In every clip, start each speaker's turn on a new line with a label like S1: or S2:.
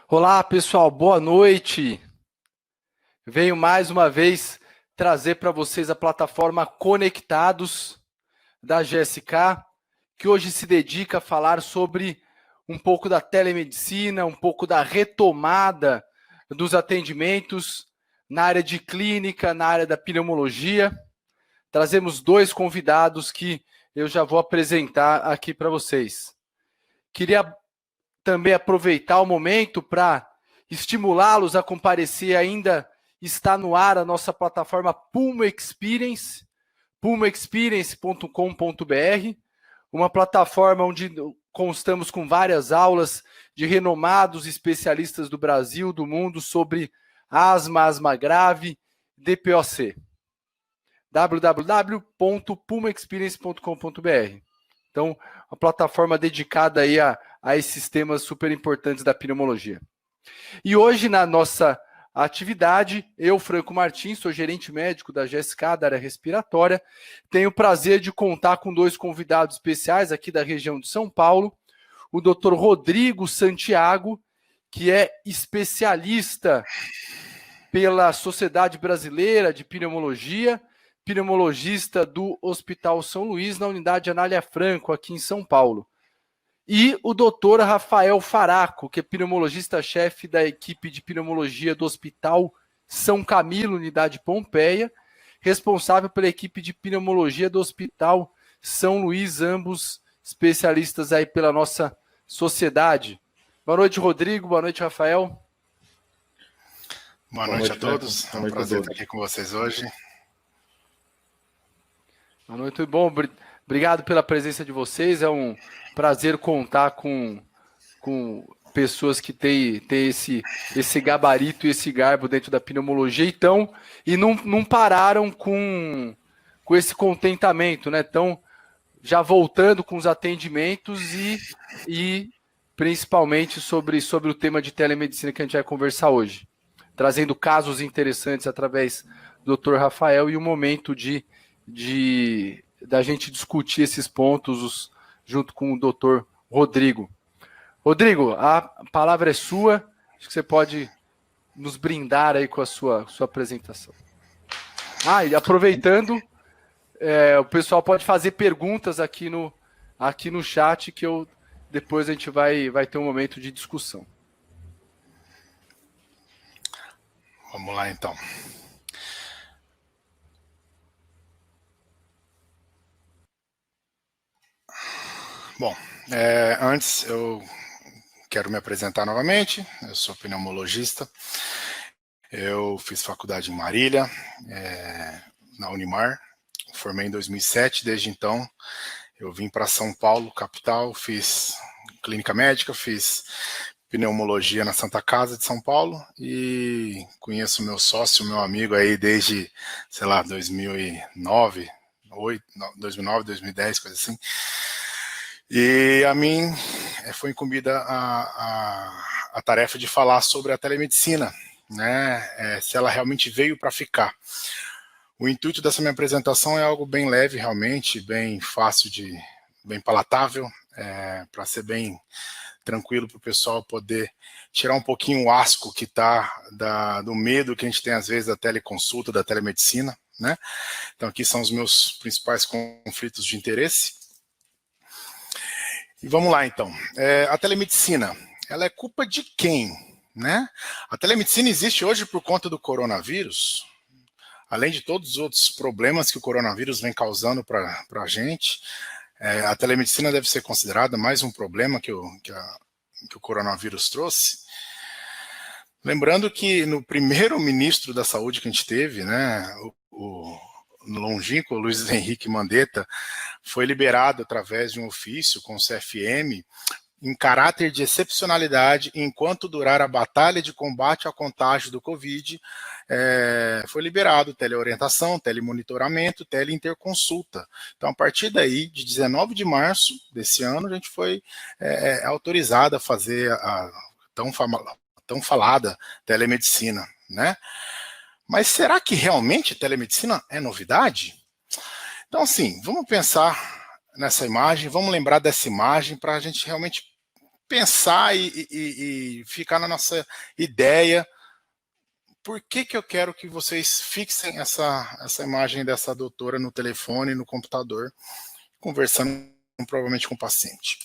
S1: Olá, pessoal, boa noite. Venho mais uma vez trazer para vocês a plataforma Conectados da GSK, que hoje se dedica a falar sobre um pouco da telemedicina, um pouco da retomada dos atendimentos na área de clínica, na área da pneumologia. Trazemos dois convidados que eu já vou apresentar aqui para vocês. Queria também aproveitar o momento para estimulá-los a comparecer. Ainda está no ar a nossa plataforma Pulmo Experience, pulmoexperience.com.br, uma plataforma onde constamos com várias aulas de renomados especialistas do Brasil, do mundo, sobre asma, asma grave, DPOC. www.pulmoexperience.com.br. Então, uma plataforma dedicada aí a esses temas super importantes da pneumologia. E hoje, na nossa atividade, eu, Franco Martins, sou gerente médico da GSK, da área respiratória, tenho o prazer de contar com dois convidados especiais aqui da região de São Paulo, o Dr. Rodrigo Santiago, que é especialista pela Sociedade Brasileira de Pneumologia, pneumologista do Hospital São Luís, na unidade Anália Franco, aqui em São Paulo. E o doutor Rafael Faraco, que é pneumologista-chefe da equipe de pneumologia do Hospital São Camilo, unidade Pompeia, responsável pela equipe de pneumologia do Hospital São Luís, ambos especialistas aí pela nossa sociedade. Boa noite, Rodrigo. Boa noite, Rafael.
S2: Boa noite a todos. É um prazer estar aqui com vocês hoje.
S1: Boa noite, tudo bom? Obrigado pela presença de vocês. É um prazer contar com pessoas que têm esse gabarito e esse garbo dentro da pneumologia, então, e não pararam com esse contentamento, né? Então, já voltando com os atendimentos e principalmente sobre o tema de telemedicina que a gente vai conversar hoje, trazendo casos interessantes através do Dr. Rafael e o momento da gente discutir esses pontos junto com o Dr. Rodrigo. Rodrigo, a palavra é sua. Acho que você pode nos brindar aí com a sua apresentação. E aproveitando, o pessoal pode fazer perguntas aqui no chat, que depois a gente vai ter um momento de discussão.
S2: Vamos lá, então. Bom, antes eu quero me apresentar novamente. Eu sou pneumologista. Eu fiz faculdade em Marília, na Unimar. Formei em 2007. Desde então, eu vim para São Paulo, capital. Fiz clínica médica, fiz pneumologia na Santa Casa de São Paulo e conheço meu sócio, meu amigo aí desde, sei lá, 2009, 2010, coisa assim. E a mim foi incumbida a tarefa de falar sobre a telemedicina, né? Se ela realmente veio para ficar. O intuito dessa minha apresentação é algo bem leve, realmente, bem fácil, bem palatável, para ser bem tranquilo para o pessoal poder tirar um pouquinho o asco que está do medo que a gente tem às vezes da teleconsulta, da telemedicina, né? Então aqui são os meus principais conflitos de interesse. E vamos lá, então. A telemedicina, ela é culpa de quem, né? A telemedicina existe hoje por conta do coronavírus, além de todos os outros problemas que o coronavírus vem causando para a gente. A telemedicina deve ser considerada mais um problema que o coronavírus trouxe. Lembrando que no primeiro ministro da saúde que a gente teve, né, o longínquo Luiz Henrique Mandetta, foi liberado através de um ofício com o CFM em caráter de excepcionalidade enquanto durar a batalha de combate ao contágio do Covid. Foi liberado teleorientação, telemonitoramento, teleinterconsulta. Então, a partir daí, de 19 de março desse ano, a gente foi autorizado a fazer a tão falada telemedicina, né? Mas será que realmente telemedicina é novidade? Então, assim, vamos pensar nessa imagem, vamos lembrar dessa imagem para a gente realmente pensar e ficar na nossa ideia. Por que eu quero que vocês fixem essa imagem dessa doutora no telefone, no computador, conversando provavelmente com o paciente?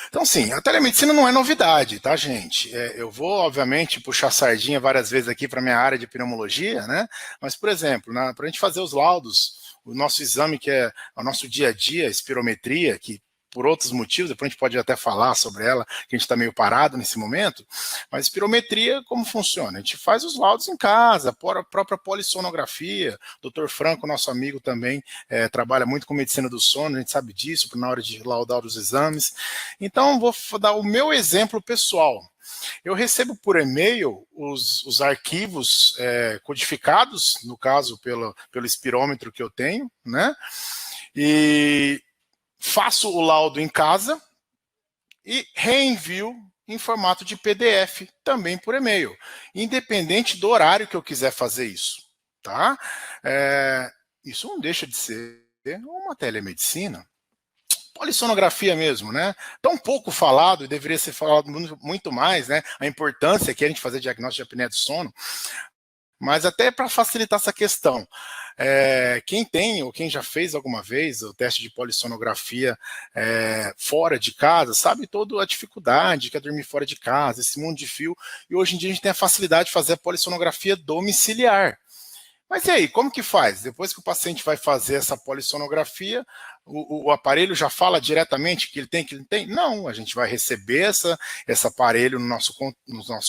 S2: Então, sim, a telemedicina não é novidade, tá, gente? Eu vou, obviamente, puxar sardinha várias vezes aqui para a minha área de pneumologia, né? Mas, por exemplo, para a gente fazer os laudos, o nosso exame, que é o nosso dia a dia, a espirometria, que por outros motivos, depois a gente pode até falar sobre ela, que a gente está meio parado nesse momento, mas espirometria, como funciona? A gente faz os laudos em casa, a própria polissonografia, o Dr. Franco, nosso amigo também, trabalha muito com medicina do sono, a gente sabe disso, na hora de laudar os exames. Então, vou dar o meu exemplo pessoal. Eu recebo por e-mail os arquivos codificados, no caso, pelo espirômetro que eu tenho, né? E faço o laudo em casa e reenvio em formato de PDF, também por e-mail, independente do horário que eu quiser fazer isso, tá? Isso não deixa de ser uma telemedicina. Polissonografia mesmo, né? Tão pouco falado, e deveria ser falado muito mais, né? A importância que é a gente fazer diagnóstico de apneia do sono, mas até para facilitar essa questão, quem tem ou quem já fez alguma vez o teste de polissonografia fora de casa, sabe toda a dificuldade que é dormir fora de casa, esse mundo de fio, e hoje em dia a gente tem a facilidade de fazer a polissonografia domiciliar. Mas e aí, como que faz? Depois que o paciente vai fazer essa polissonografia, o aparelho já fala diretamente que ele tem, que ele tem? Não, a gente vai receber esse aparelho no nosso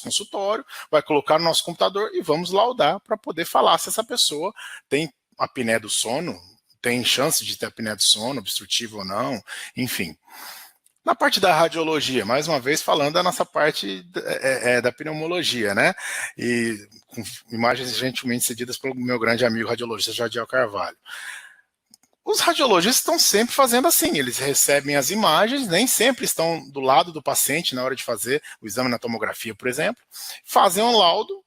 S2: consultório, vai colocar no nosso computador e vamos laudar para poder falar se essa pessoa tem apneia do sono, tem chance de ter apneia do sono, obstrutiva ou não, enfim. Na parte da radiologia, mais uma vez falando da nossa parte da pneumologia, né? E com imagens gentilmente cedidas pelo meu grande amigo radiologista Jadiel Carvalho. Os radiologistas estão sempre fazendo assim, eles recebem as imagens, nem sempre estão do lado do paciente na hora de fazer o exame na tomografia, por exemplo, fazem um laudo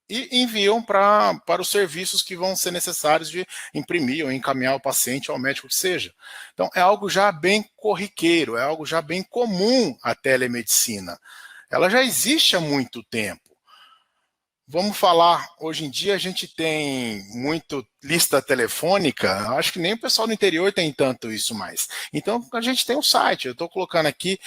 S2: e enviam para os serviços que vão ser necessários de imprimir ou encaminhar o paciente ao médico que seja. Então, é algo já bem corriqueiro, é algo já bem comum a telemedicina. Ela já existe há muito tempo. Vamos falar, hoje em dia a gente tem muito lista telefônica, acho que nem o pessoal do interior tem tanto isso mais. Então, a gente tem um site, eu estou colocando aqui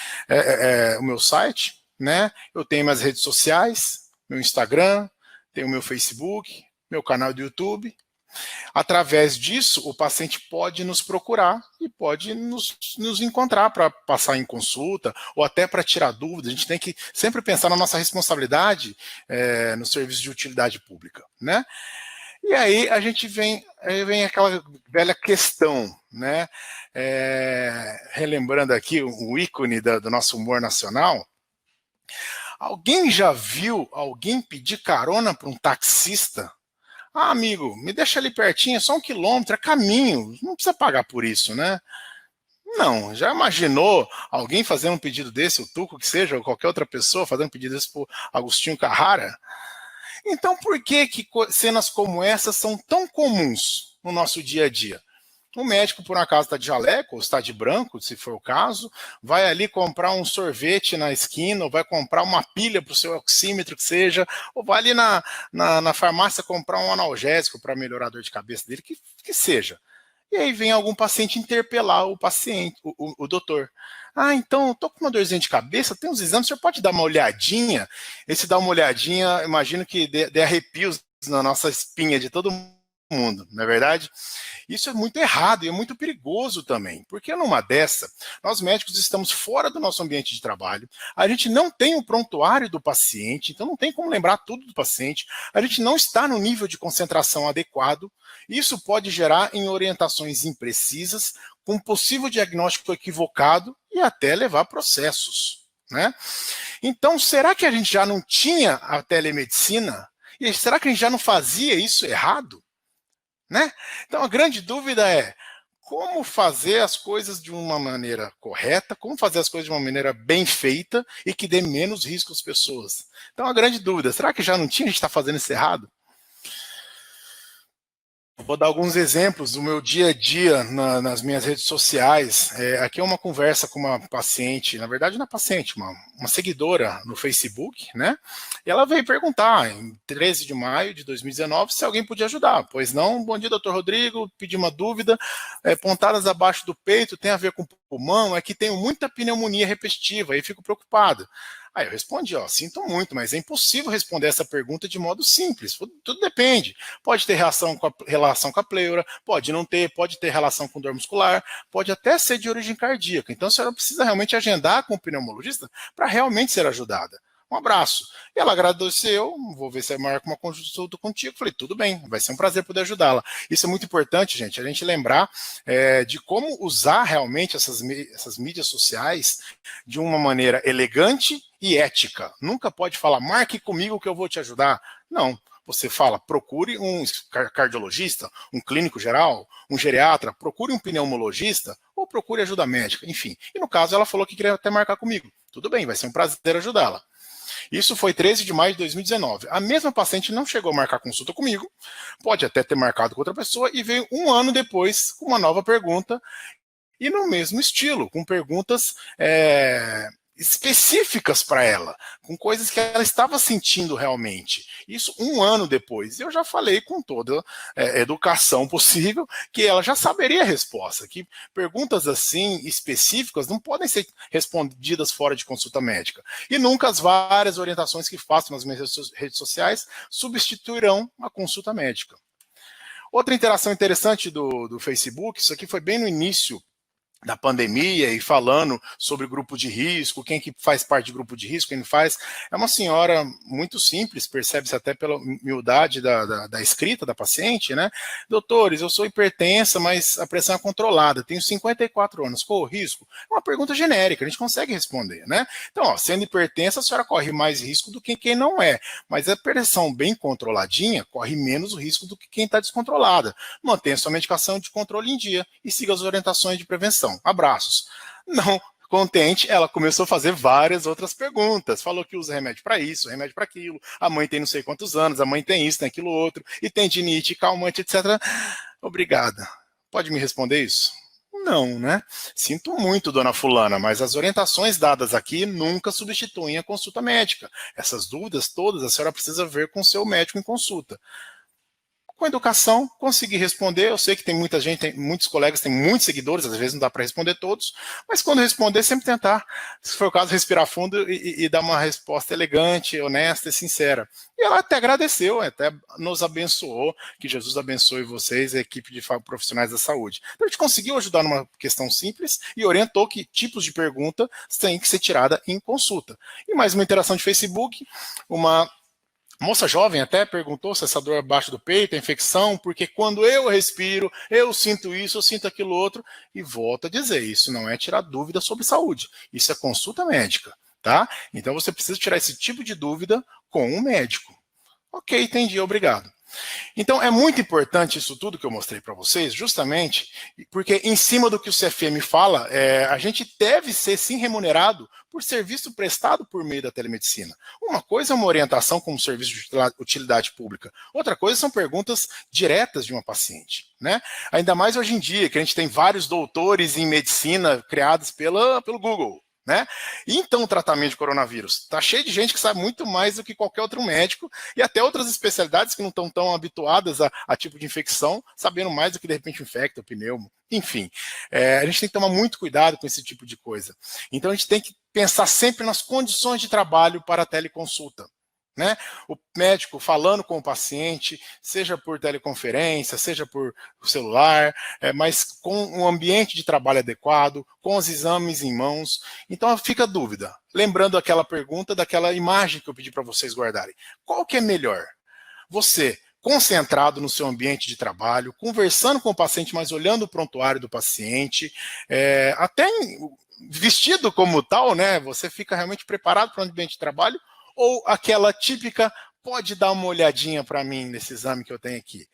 S2: o meu site, né? Eu tenho minhas redes sociais, meu Instagram, tem o meu Facebook, meu canal do YouTube. Através disso, o paciente pode nos procurar e pode nos encontrar para passar em consulta ou até para tirar dúvidas. A gente tem que sempre pensar na nossa responsabilidade no serviço de utilidade pública, né? E aí a gente vem aquela velha questão, né? Relembrando aqui o ícone do nosso humor nacional. Alguém já viu alguém pedir carona para um taxista? Ah, amigo, me deixa ali pertinho, é só 1 quilômetro, é caminho, não precisa pagar por isso, né? Não, já imaginou alguém fazendo um pedido desse, o Tuco que seja, ou qualquer outra pessoa fazendo um pedido desse por Agostinho Carrara? Então por que cenas como essas são tão comuns no nosso dia a dia? O médico, por um acaso, está de jaleco, ou está de branco, se for o caso, vai ali comprar um sorvete na esquina, ou vai comprar uma pilha para o seu oxímetro, que seja, ou vai ali na farmácia comprar um analgésico para melhorar a dor de cabeça dele, que seja. E aí vem algum paciente interpelar o paciente, o doutor. Ah, então, eu tô com uma dorzinha de cabeça, tem uns exames, o senhor pode dar uma olhadinha? Esse dar uma olhadinha, imagino que dê arrepios na nossa espinha de todo mundo, não é verdade? Isso é muito errado e é muito perigoso também, porque numa dessa, nós médicos estamos fora do nosso ambiente de trabalho, a gente não tem o prontuário do paciente, então não tem como lembrar tudo do paciente, a gente não está no nível de concentração adequado, isso pode gerar em orientações imprecisas, com possível diagnóstico equivocado e até levar a processos, né? Então, será que a gente já não tinha a telemedicina? E será que a gente já não fazia isso errado? Né? Então a grande dúvida é como fazer as coisas de uma maneira correta, como fazer as coisas de uma maneira bem feita e que dê menos risco às pessoas. Então a grande dúvida, será que já não tinha, a gente está fazendo isso errado? Vou dar alguns exemplos do meu dia a dia nas minhas redes sociais. Aqui é uma conversa com uma paciente, na verdade não é paciente, uma seguidora no Facebook, né? E ela veio perguntar, em 13 de maio de 2019, se alguém podia ajudar. Pois não, bom dia, doutor Rodrigo, pedi uma dúvida, pontadas abaixo do peito tem a ver com pulmão, é que tenho muita pneumonia repetitiva e fico preocupado. Aí eu respondi, sinto muito, mas é impossível responder essa pergunta de modo simples. Tudo depende. Pode ter relação com a pleura, pode não ter, pode ter relação com dor muscular, pode até ser de origem cardíaca. Então a senhora precisa realmente agendar com o pneumologista para realmente ser ajudada. Um abraço. E ela agradeceu, vou ver se eu marco uma consulta contigo. Falei, tudo bem, vai ser um prazer poder ajudá-la. Isso é muito importante, gente, a gente lembrar de como usar realmente essas mídias sociais de uma maneira elegante e ética. Nunca pode falar, marque comigo que eu vou te ajudar. Não. Você fala, procure um cardiologista, um clínico geral, um geriatra, procure um pneumologista ou procure ajuda médica, enfim. E no caso, ela falou que queria até marcar comigo. Tudo bem, vai ser um prazer ajudá-la. Isso foi 13 de maio de 2019. A mesma paciente não chegou a marcar consulta comigo, pode até ter marcado com outra pessoa, e veio um ano depois com uma nova pergunta, e no mesmo estilo, com perguntas específicas para ela, com coisas que ela estava sentindo realmente. Isso um ano depois. Eu já falei com toda educação possível que ela já saberia a resposta, que perguntas assim específicas não podem ser respondidas fora de consulta médica. E nunca as várias orientações que faço nas minhas redes sociais substituirão a consulta médica. Outra interação interessante do Facebook, isso aqui foi bem no início da pandemia e falando sobre grupo de risco, quem que faz parte de grupo de risco, quem não faz. É uma senhora muito simples, percebe-se até pela humildade da escrita da paciente, né? Doutores, eu sou hipertensa, mas a pressão é controlada, tenho 54 anos, corro risco? É uma pergunta genérica, a gente consegue responder, né? Então, sendo hipertensa, a senhora corre mais risco do que quem não é, mas a pressão bem controladinha corre menos risco do que quem está descontrolada. Mantenha sua medicação de controle em dia e siga as orientações de prevenção. Abraços. Não contente, ela começou a fazer várias outras perguntas. Falou que usa remédio para isso, remédio para aquilo. A mãe tem não sei quantos anos, a mãe tem isso, tem aquilo outro, e tem dinite, calmante, etc. Obrigada. Pode me responder isso? Não, né? Sinto muito, dona fulana, mas as orientações dadas aqui nunca substituem a consulta médica. Essas dúvidas todas a senhora precisa ver com o seu médico em consulta. Com educação, consegui responder. Eu sei que tem muita gente, tem muitos colegas, tem muitos seguidores, às vezes não dá para responder todos, mas quando responder, sempre tentar, se for o caso, respirar fundo e dar uma resposta elegante, honesta e sincera. E ela até agradeceu, até nos abençoou, que Jesus abençoe vocês, a equipe de profissionais da saúde. Então, a gente conseguiu ajudar numa questão simples e orientou que tipos de pergunta têm que ser tirada em consulta. E mais uma interação de Facebook, uma moça jovem até perguntou se essa dor abaixo do peito é infecção, porque quando eu respiro, eu sinto isso, eu sinto aquilo outro, e volto a dizer, isso não é tirar dúvida sobre saúde, isso é consulta médica, tá? Então você precisa tirar esse tipo de dúvida com um médico. Ok, entendi, obrigado. Então é muito importante isso tudo que eu mostrei para vocês, justamente porque em cima do que o CFM fala, a gente deve ser sim remunerado por serviço prestado por meio da telemedicina. Uma coisa é uma orientação como serviço de utilidade pública, outra coisa são perguntas diretas de uma paciente, né? Ainda mais hoje em dia, que a gente tem vários doutores em medicina criados pelo Google, né? E então o tratamento de coronavírus está cheio de gente que sabe muito mais do que qualquer outro médico e até outras especialidades que não estão tão habituadas a tipo de infecção, sabendo mais do que de repente infecta, o pneumo, enfim. A gente tem que tomar muito cuidado com esse tipo de coisa. Então a gente tem que pensar sempre nas condições de trabalho para a teleconsulta. Né? O médico falando com o paciente, seja por teleconferência, seja por celular, mas com um ambiente de trabalho adequado, com os exames em mãos. Então fica a dúvida. Lembrando aquela pergunta, daquela imagem que eu pedi para vocês guardarem. Qual que é melhor? Você concentrado no seu ambiente de trabalho, conversando com o paciente, mas olhando o prontuário do paciente, até vestido como tal, né? Você fica realmente preparado para o ambiente de trabalho, ou aquela típica, pode dar uma olhadinha para mim nesse exame que eu tenho aqui.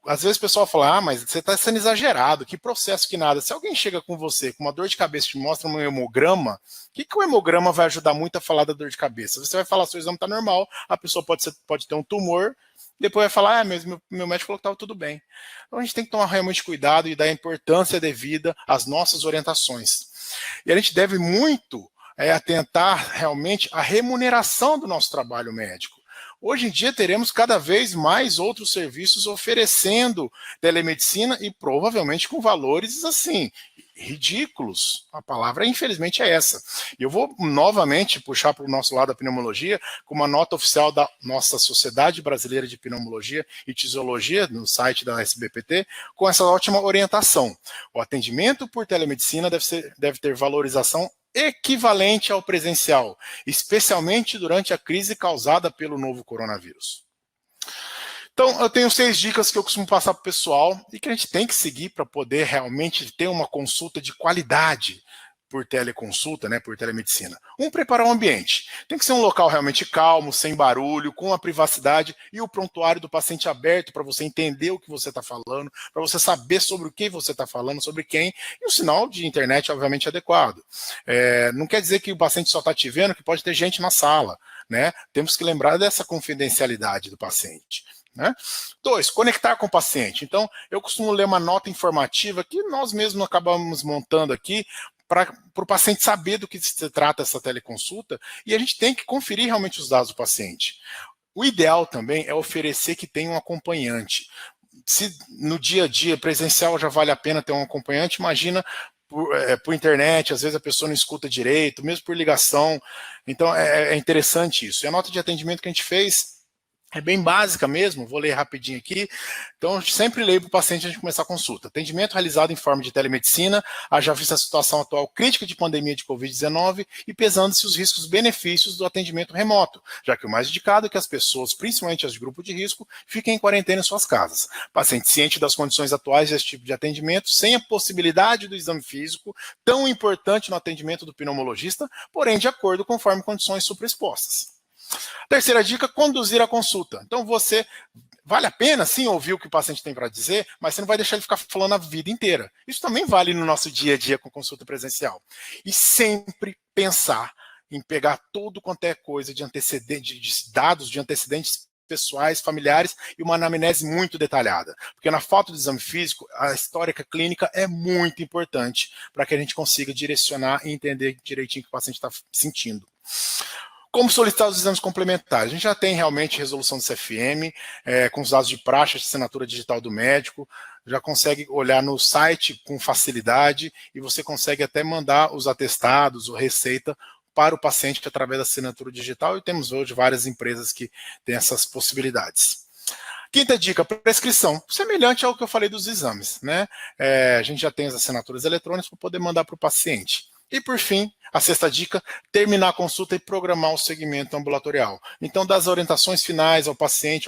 S2: Às vezes o pessoal fala, mas você está sendo exagerado, que processo que nada. Se alguém chega com você com uma dor de cabeça e te mostra um hemograma, o que o hemograma vai ajudar muito a falar da dor de cabeça? Você vai falar, seu exame está normal, a pessoa pode ter um tumor, depois vai falar, mas meu médico falou que estava tudo bem. Então a gente tem que tomar realmente cuidado e dar a importância devida às nossas orientações. E a gente deve muito atentar realmente à remuneração do nosso trabalho médico. Hoje em dia teremos cada vez mais outros serviços oferecendo telemedicina e provavelmente com valores assim, ridículos. A palavra, infelizmente, é essa. E eu vou novamente puxar para o nosso lado da pneumologia, com uma nota oficial da nossa Sociedade Brasileira de Pneumologia e Tisiologia, no site da SBPT, com essa ótima orientação. O atendimento por telemedicina deve ter valorização equivalente ao presencial, especialmente durante a crise causada pelo novo coronavírus. Então, eu tenho 6 dicas que eu costumo passar para o pessoal e que a gente tem que seguir para poder realmente ter uma consulta de qualidade por teleconsulta, né, por telemedicina. Preparar o ambiente. Tem que ser um local realmente calmo, sem barulho, com a privacidade e o prontuário do paciente aberto para você entender o que você está falando, para você saber sobre o que você está falando, sobre quem, e o sinal de internet, obviamente, adequado. Não quer dizer que o paciente só está te vendo, que pode ter gente na sala, né? Temos que lembrar dessa confidencialidade do paciente. 2, conectar com o paciente. Então, eu costumo ler uma nota informativa que nós mesmos acabamos montando aqui para o paciente saber do que se trata essa teleconsulta, e a gente tem que conferir realmente os dados do paciente. O ideal também é oferecer que tenha um acompanhante. Se no dia a dia presencial já vale a pena ter um acompanhante, imagina por internet, às vezes a pessoa não escuta direito, mesmo por ligação. Então é interessante isso. E a nota de atendimento que a gente fez é bem básica mesmo, vou ler rapidinho aqui. Então, sempre leio para o paciente antes de começar a consulta. Atendimento realizado em forma de telemedicina, haja vista a situação atual crítica de pandemia de Covid-19 e pesando-se os riscos-benefícios do atendimento remoto, já que o mais indicado é que as pessoas, principalmente as de grupo de risco, fiquem em quarentena em suas casas. Paciente ciente das condições atuais desse tipo de atendimento, sem a possibilidade do exame físico, tão importante no atendimento do pneumologista, porém de acordo conforme condições supraexpostas. Terceira dica, conduzir a consulta. Então vale a pena sim ouvir o que o paciente tem para dizer, mas você não vai deixar ele ficar falando a vida inteira. Isso também vale no nosso dia a dia com consulta presencial. E sempre pensar em pegar tudo quanto é coisa de antecedente, de dados de antecedentes pessoais, familiares e uma anamnese muito detalhada. Porque na falta de exame físico, a histórica clínica é muito importante para que a gente consiga direcionar e entender direitinho o que o paciente está sentindo. Como solicitar os exames complementares? A gente já tem realmente resolução do CFM, com os dados de praxe, assinatura digital do médico, já consegue olhar no site com facilidade e você consegue até mandar os atestados ou receita para o paciente através da assinatura digital, e temos hoje várias empresas que têm essas possibilidades. Quinta dica, prescrição. Semelhante ao que eu falei dos exames, né? A gente já tem as assinaturas eletrônicas para poder mandar para o paciente. E, por fim, a sexta dica, terminar a consulta e programar o segmento ambulatorial. Então, das orientações finais ao paciente,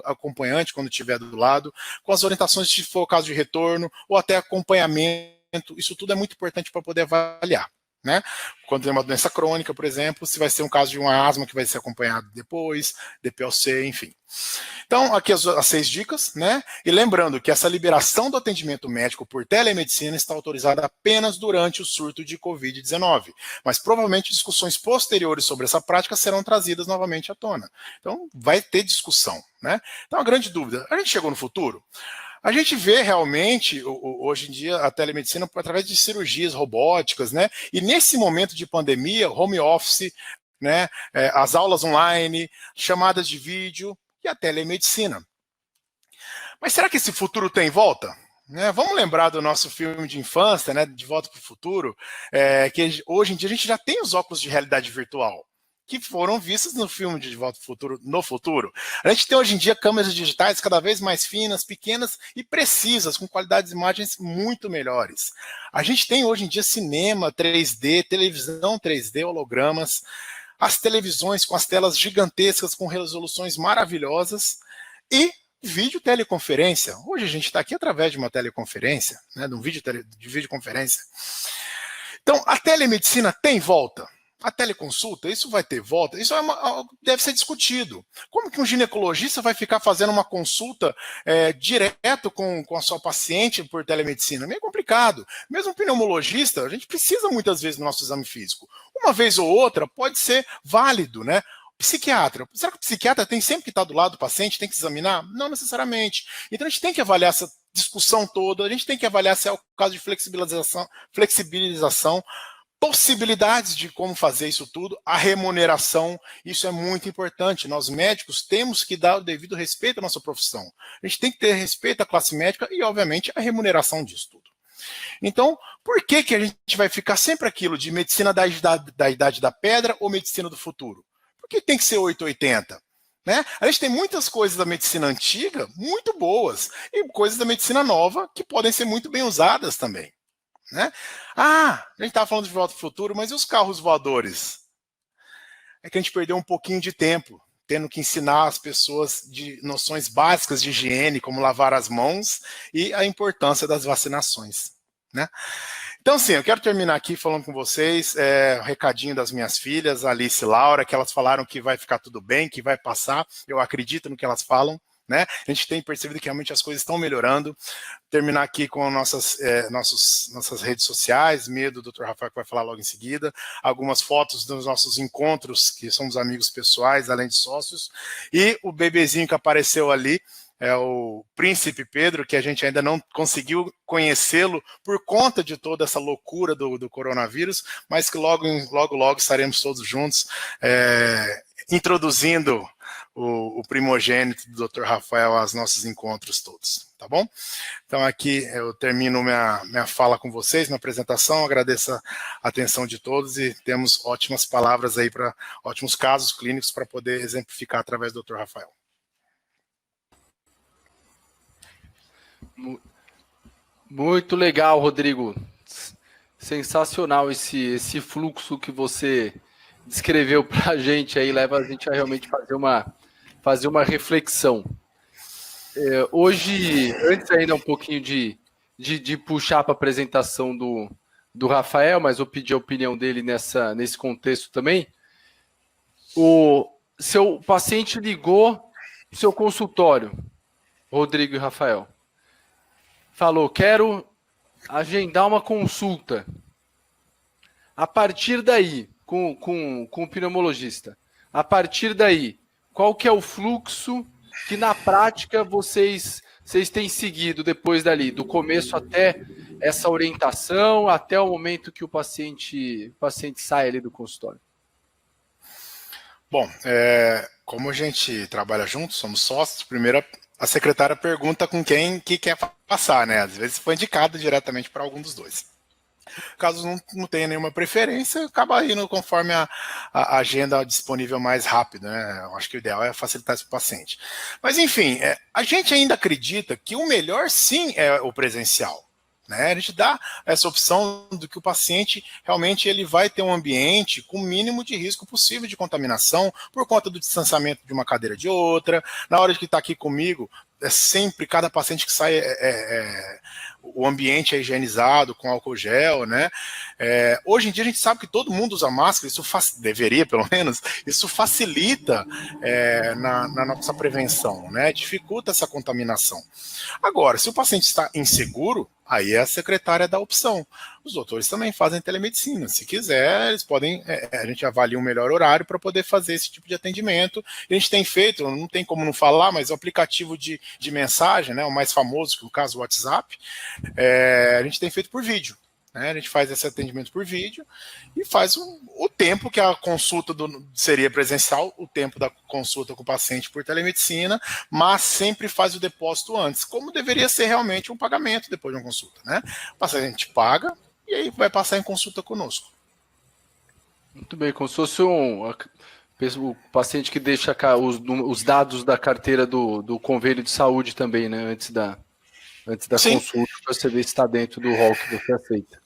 S2: acompanhante, quando estiver do lado, com as orientações se for o caso de retorno, ou até acompanhamento, isso tudo é muito importante para poder avaliar. Né? Quando tem uma doença crônica, por exemplo, se vai ser um caso de uma asma que vai ser acompanhado depois, DPLC, enfim. Então, aqui as 6 dicas, né? E lembrando que essa liberação do atendimento médico por telemedicina está autorizada apenas durante o surto de Covid-19, mas provavelmente discussões posteriores sobre essa prática serão trazidas novamente à tona. Então, vai ter discussão, né? Então, a grande dúvida, a gente chegou no futuro? A gente vê realmente, hoje em dia, a telemedicina através de cirurgias robóticas, né? E nesse momento de pandemia, home office, né? As aulas online, chamadas de vídeo e a telemedicina. Mas será que esse futuro tem volta? Vamos lembrar do nosso filme de infância, né? De Volta para o Futuro, que hoje em dia a gente já tem os óculos de realidade virtual, que foram vistas no filme de Volta ao Futuro, no futuro. A gente tem hoje em dia câmeras digitais cada vez mais finas, pequenas e precisas, com qualidades de imagens muito melhores. A gente tem hoje em dia cinema 3D, televisão 3D, hologramas, as televisões com as telas gigantescas, com resoluções maravilhosas e vídeo teleconferência. Hoje a gente está aqui através de uma teleconferência, né, de um de videoconferência. Então, a telemedicina tem volta? A teleconsulta, isso vai ter volta? Isso deve ser discutido. Como que um ginecologista vai ficar fazendo uma consulta direto com a sua paciente por telemedicina? Meio complicado. Mesmo um pneumologista, a gente precisa muitas vezes do nosso exame físico. Uma vez ou outra pode ser válido, né? Psiquiatra. Será que o psiquiatra tem sempre que estar do lado do paciente, tem que examinar? Não necessariamente. Então a gente tem que avaliar essa discussão toda, a gente tem que avaliar se é o caso de flexibilização, possibilidades de como fazer isso tudo, a remuneração, isso é muito importante. Nós médicos temos que dar o devido respeito à nossa profissão. A gente tem que ter respeito à classe médica e, obviamente, a remuneração disso tudo. Então, por que a gente vai ficar sempre aquilo de medicina da idade da pedra ou medicina do futuro? Por que tem que ser 880? Né? A gente tem muitas coisas da medicina antiga muito boas e coisas da medicina nova que podem ser muito bem usadas também. Né? A gente estava falando de Volta ao Futuro, mas e os carros voadores? É que a gente perdeu um pouquinho de tempo tendo que ensinar as pessoas de noções básicas de higiene, como lavar as mãos e a importância das vacinações. Né? Então, sim, eu quero terminar aqui falando com vocês um recadinho das minhas filhas, Alice e Laura, que elas falaram que vai ficar tudo bem, que vai passar. Eu acredito no que elas falam. Né? A gente tem percebido que realmente as coisas estão melhorando. Terminar aqui com nossas redes sociais, do Dr. Rafael, que vai falar logo em seguida, algumas fotos dos nossos encontros, que somos amigos pessoais, além de sócios, e o bebezinho que apareceu ali, é o Príncipe Pedro, que a gente ainda não conseguiu conhecê-lo por conta de toda essa loucura do coronavírus, mas que logo estaremos todos juntos, introduzindo o primogênito do Dr. Rafael aos nossos encontros todos, tá bom? Então aqui eu termino minha fala com vocês, minha apresentação, agradeço a atenção de todos e temos ótimas palavras aí para ótimos casos clínicos para poder exemplificar através do Dr. Rafael.
S1: Muito legal, Rodrigo. Sensacional esse fluxo que você descreveu para a gente aí, leva a gente a realmente fazer uma reflexão. Hoje, antes ainda um pouquinho de puxar para a apresentação do Rafael, mas eu pedi a opinião dele nesse contexto também. O seu paciente ligou para o seu consultório, Rodrigo e Rafael. Falou, quero agendar uma consulta. A partir daí, com o pneumologista, a partir daí, qual que é o fluxo que na prática vocês têm seguido depois dali, do começo até essa orientação, até o momento que o paciente sai ali do consultório?
S2: Bom, como a gente trabalha junto, somos sócios, primeiro a secretária pergunta com quem que quer passar, né? Às vezes foi indicado diretamente para algum dos dois. Caso não tenha nenhuma preferência, acaba indo conforme a agenda disponível mais rápido, né? Eu acho que o ideal é facilitar isso para o paciente. Mas, enfim, a gente ainda acredita que o melhor, sim, é o presencial. Né? A gente dá essa opção do que o paciente realmente ele vai ter um ambiente com o mínimo de risco possível de contaminação por conta do distanciamento de uma cadeira de outra. Na hora de que está aqui comigo, sempre, cada paciente que sai, o ambiente é higienizado com álcool gel, né? Hoje em dia a gente sabe que todo mundo usa máscara, isso deveria pelo menos, isso facilita na nossa prevenção, né? Dificulta essa contaminação. Agora, se o paciente está inseguro, aí a secretária dá a opção. Os doutores também fazem telemedicina. Se quiser, eles podem, a gente avalia um melhor horário para poder fazer esse tipo de atendimento. A gente tem feito, não tem como não falar, mas o aplicativo de mensagem, né, o mais famoso, que é o caso do WhatsApp, a gente tem feito por vídeo. Né? A gente faz esse atendimento por vídeo e faz o tempo que a consulta seria presencial, o tempo da consulta com o paciente por telemedicina, mas sempre faz o depósito antes, como deveria ser realmente um pagamento depois de uma consulta. Né? O paciente paga e aí vai passar em consulta conosco.
S1: Muito bem, como se fosse o paciente que deixa os dados da carteira do convênio de saúde também, né? Antes da consulta, para você ver se está dentro do rol que você aceita.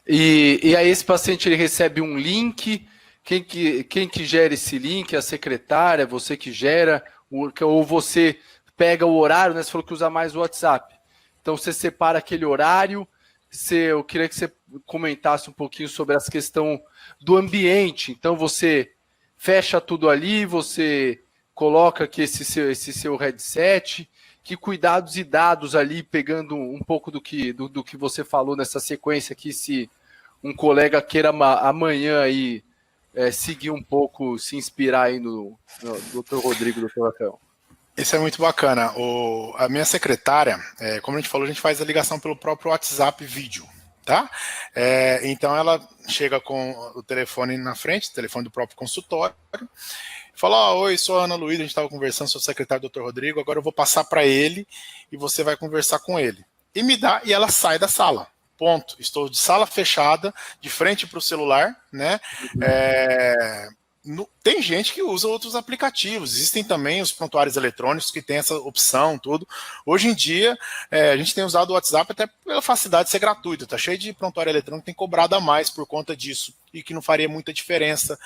S1: E aí esse paciente ele recebe um link, quem que gera esse link? A secretária, você que gera, ou você pega o horário, né? Você falou que usa mais o WhatsApp. Então você separa aquele horário, eu queria que você comentasse um pouquinho sobre essa questão do ambiente. Então você fecha tudo ali, você coloca aqui esse seu headset, que cuidados e dados ali, pegando um pouco do que você falou nessa sequência aqui, se um colega queira amanhã aí seguir um pouco, se inspirar aí no Dr. Rodrigo, Dr. Rafael?
S2: Isso é muito bacana. A minha secretária, como a gente falou, a gente faz a ligação pelo próprio WhatsApp vídeo, tá? Então ela chega com o telefone na frente, o telefone do próprio consultório, fala: oi, sou a Ana Luísa, a gente estava conversando, sou o secretário do Dr. Rodrigo, agora eu vou passar para ele e você vai conversar com ele. E ela sai da sala. Ponto. Estou de sala fechada, de frente para o celular, né? Tem gente que usa outros aplicativos, existem também os prontuários eletrônicos que tem essa opção, tudo. Hoje em dia, a gente tem usado o WhatsApp até pela facilidade de ser gratuito, tá cheio de prontuário eletrônico que tem cobrado a mais por conta disso, e que não faria muita diferença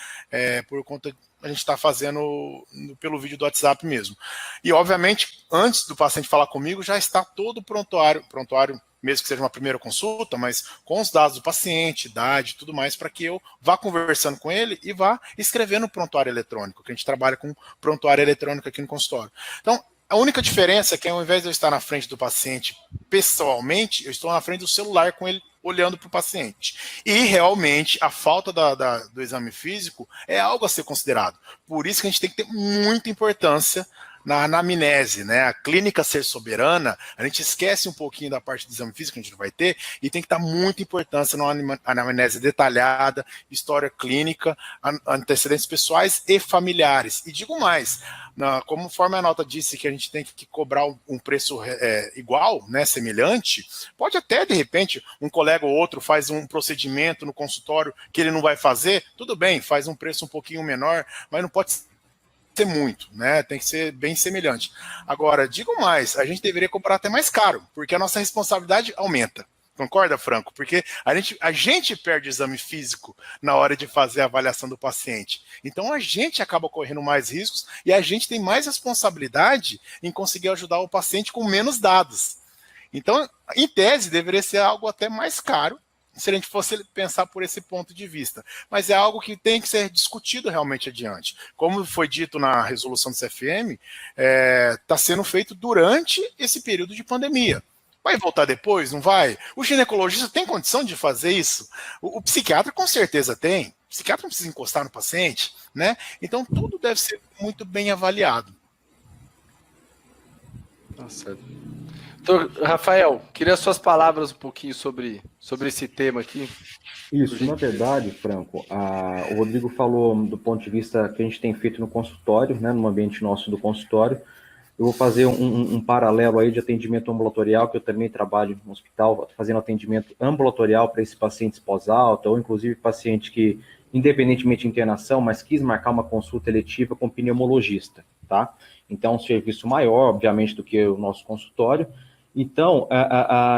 S2: por conta a gente está fazendo pelo vídeo do WhatsApp mesmo. E, obviamente, antes do paciente falar comigo, já está todo o prontuário mesmo que seja uma primeira consulta, mas com os dados do paciente, idade, tudo mais, para que eu vá conversando com ele e vá escrevendo o prontuário eletrônico, que a gente trabalha com prontuário eletrônico aqui no consultório. Então, a única diferença é que ao invés de eu estar na frente do paciente pessoalmente, eu estou na frente do celular com ele olhando para o paciente. E realmente a falta do exame físico é algo a ser considerado. Por isso que a gente tem que ter muita importância na anamnese, né? A clínica ser soberana, a gente esquece um pouquinho da parte do exame físico que a gente não vai ter e tem que dar muita importância na anamnese detalhada, história clínica, antecedentes pessoais e familiares. E digo mais, conforme a nota disse que a gente tem que cobrar um preço igual, né, semelhante, pode até, de repente, um colega ou outro faz um procedimento no consultório que ele não vai fazer, tudo bem, faz um preço um pouquinho menor, mas não pode ser muito, né? Tem que ser bem semelhante. Agora, digo mais, a gente deveria cobrar até mais caro, porque a nossa responsabilidade aumenta. Concorda, Franco? Porque a gente perde o exame físico na hora de fazer a avaliação do paciente. Então a gente acaba correndo mais riscos e a gente tem mais responsabilidade em conseguir ajudar o paciente com menos dados. Então, em tese, deveria ser algo até mais caro, se a gente fosse pensar por esse ponto de vista. Mas é algo que tem que ser discutido realmente adiante. Como foi dito na resolução do CFM, está sendo feito durante esse período de pandemia. Vai voltar depois? Não vai? O ginecologista tem condição de fazer isso? O psiquiatra com certeza tem. O psiquiatra não precisa encostar no paciente, né? Então tudo deve ser muito bem avaliado.
S1: Nossa. Então, Rafael, queria suas palavras um pouquinho sobre esse tema aqui.
S3: Isso, na verdade, Franco, o Rodrigo falou do ponto de vista que a gente tem feito no consultório, né, no ambiente nosso do consultório. Eu vou fazer um paralelo aí de atendimento ambulatorial, que eu também trabalho no hospital, fazendo atendimento ambulatorial para esses pacientes pós-alta, ou inclusive paciente que, independentemente de internação, mas quis marcar uma consulta eletiva com pneumologista, tá? Então, é um serviço maior, obviamente, do que o nosso consultório. Então,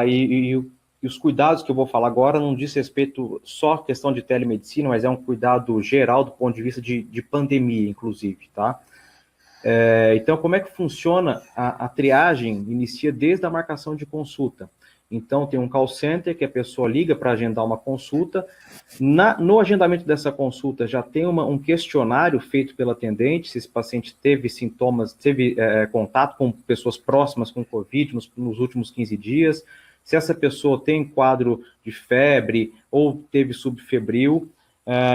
S3: e os cuidados que eu vou falar agora não diz respeito só à questão de telemedicina, mas é um cuidado geral do ponto de vista de pandemia, inclusive, tá? Então, como é que funciona a triagem? Inicia desde a marcação de consulta. Então, tem um call center que a pessoa liga para agendar uma consulta. No agendamento dessa consulta já tem um questionário feito pela atendente, se esse paciente teve sintomas, teve contato com pessoas próximas com Covid nos últimos 15 dias, se essa pessoa tem quadro de febre ou teve subfebril.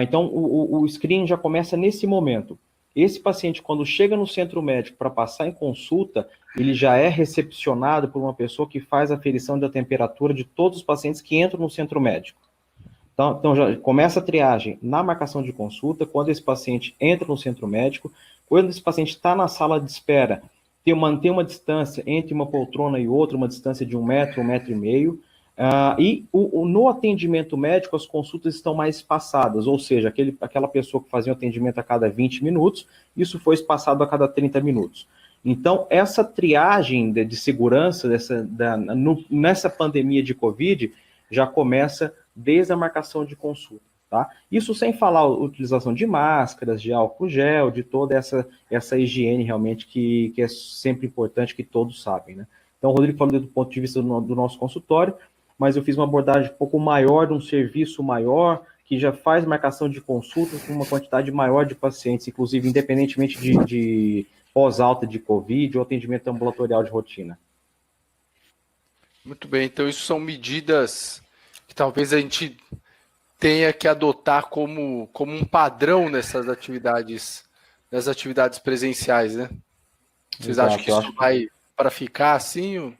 S3: Então, o screening já começa nesse momento. Esse paciente, quando chega no centro médico para passar em consulta, ele já é recepcionado por uma pessoa que faz a aferição da temperatura de todos os pacientes que entram no centro médico. Então já começa a triagem na marcação de consulta, quando esse paciente entra no centro médico, quando esse paciente está na sala de espera, manter uma distância entre uma poltrona e outra, uma distância de 1 metro, 1,5 metro. No atendimento médico, as consultas estão mais espaçadas, ou seja, aquela pessoa que fazia o atendimento a cada 20 minutos, isso foi espaçado a cada 30 minutos. Então, essa triagem de segurança nessa pandemia de Covid já começa desde a marcação de consulta, tá? Isso sem falar a utilização de máscaras, de álcool gel, de toda essa higiene realmente que é sempre importante, que todos sabem, né? Então, o Rodrigo falou do ponto de vista do nosso consultório, mas eu fiz uma abordagem um pouco maior, de um serviço maior, que já faz marcação de consultas com uma quantidade maior de pacientes, inclusive independentemente de pós-alta de Covid ou atendimento ambulatorial de rotina.
S1: Muito bem, então isso são medidas que talvez a gente tenha que adotar como um padrão nessas atividades presenciais, né? Vocês
S3: Exato,
S1: acham que isso vai para ficar assim?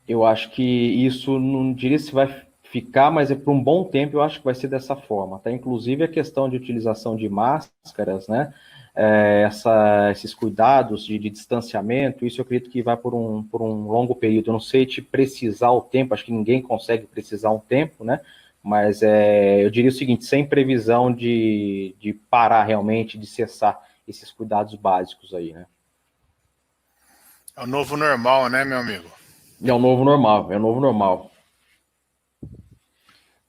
S3: Eu acho que isso, não diria se vai ficar, mas é por um bom tempo eu acho que vai ser dessa forma, tá? Inclusive a questão de utilização de máscaras, né? Esses cuidados de distanciamento, isso eu acredito que vai por um longo período. Eu não sei te precisar o tempo, acho que ninguém consegue precisar um tempo, né? Mas eu diria o seguinte, sem previsão de parar realmente, de cessar esses cuidados básicos aí, né?
S2: É o novo normal, né, meu amigo?
S3: É o novo normal, é o novo normal.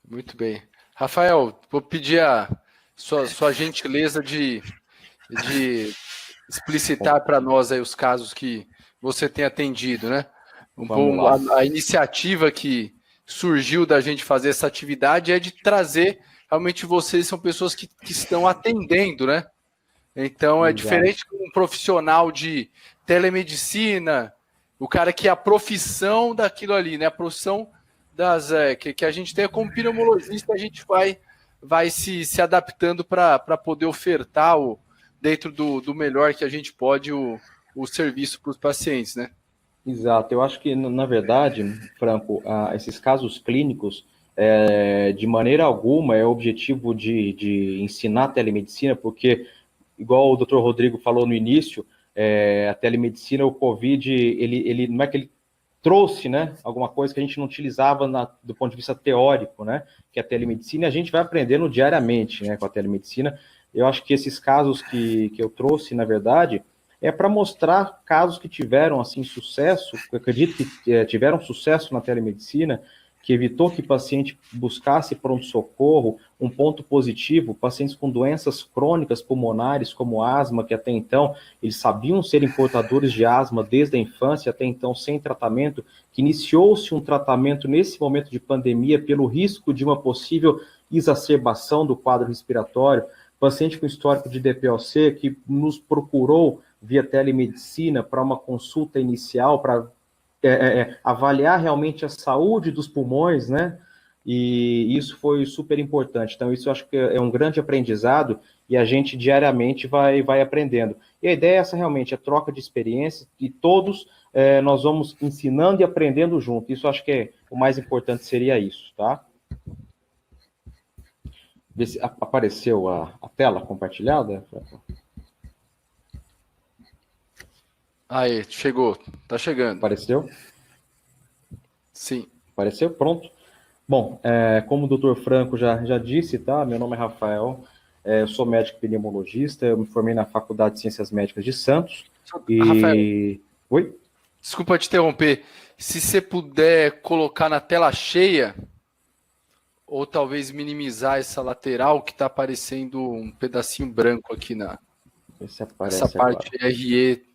S1: Muito bem. Rafael, vou pedir a sua gentileza de explicitar para nós aí os casos que você tem atendido, né?
S3: Vamos lá.
S1: A iniciativa que surgiu da gente fazer essa atividade é de trazer, realmente vocês são pessoas que estão atendendo, né? Então é diferente de um profissional de telemedicina, o cara que é a profissão daquilo ali, né? A profissão que a gente tem como pneumologista, a gente vai se adaptando para poder ofertar dentro do melhor que a gente pode o serviço para os pacientes, né?
S3: Exato, eu acho que, na verdade, Franco, esses casos clínicos, de maneira alguma, é o objetivo de ensinar telemedicina, porque, igual o Dr. Rodrigo falou no início, a telemedicina, o Covid, ele não é que ele trouxe, né, alguma coisa que a gente não utilizava do ponto de vista teórico, né, que é a telemedicina, a gente vai aprendendo diariamente, né, com a telemedicina. Eu acho que esses casos que eu trouxe, na verdade, é para mostrar casos que tiveram, assim, sucesso, eu acredito que tiveram sucesso na telemedicina, que evitou que o paciente buscasse pronto-socorro. Um ponto positivo, pacientes com doenças crônicas pulmonares, como asma, que até então eles sabiam serem portadores de asma desde a infância, até então sem tratamento, que iniciou-se um tratamento nesse momento de pandemia pelo risco de uma possível exacerbação do quadro respiratório, paciente com histórico de DPOC que nos procurou via telemedicina para uma consulta inicial, para avaliar realmente a saúde dos pulmões, né? E isso foi super importante. Então, isso eu acho que é um grande aprendizado e a gente diariamente vai aprendendo. E a ideia é essa realmente, a troca de experiências e todos nós vamos ensinando e aprendendo junto. Isso eu acho que o mais importante seria isso, tá? Vê se apareceu a tela compartilhada.
S1: Aí, chegou. Tá chegando.
S3: Apareceu?
S1: Sim.
S3: Apareceu? Pronto. Bom, como o doutor Franco já disse, tá? Meu nome é Rafael, eu sou médico pneumologista, eu me formei na Faculdade de Ciências Médicas de Santos.
S1: Rafael,
S3: Oi?
S1: desculpa te interromper. Se você puder colocar na tela cheia, ou talvez minimizar essa lateral que está aparecendo um pedacinho branco aqui essa parte agora. RE,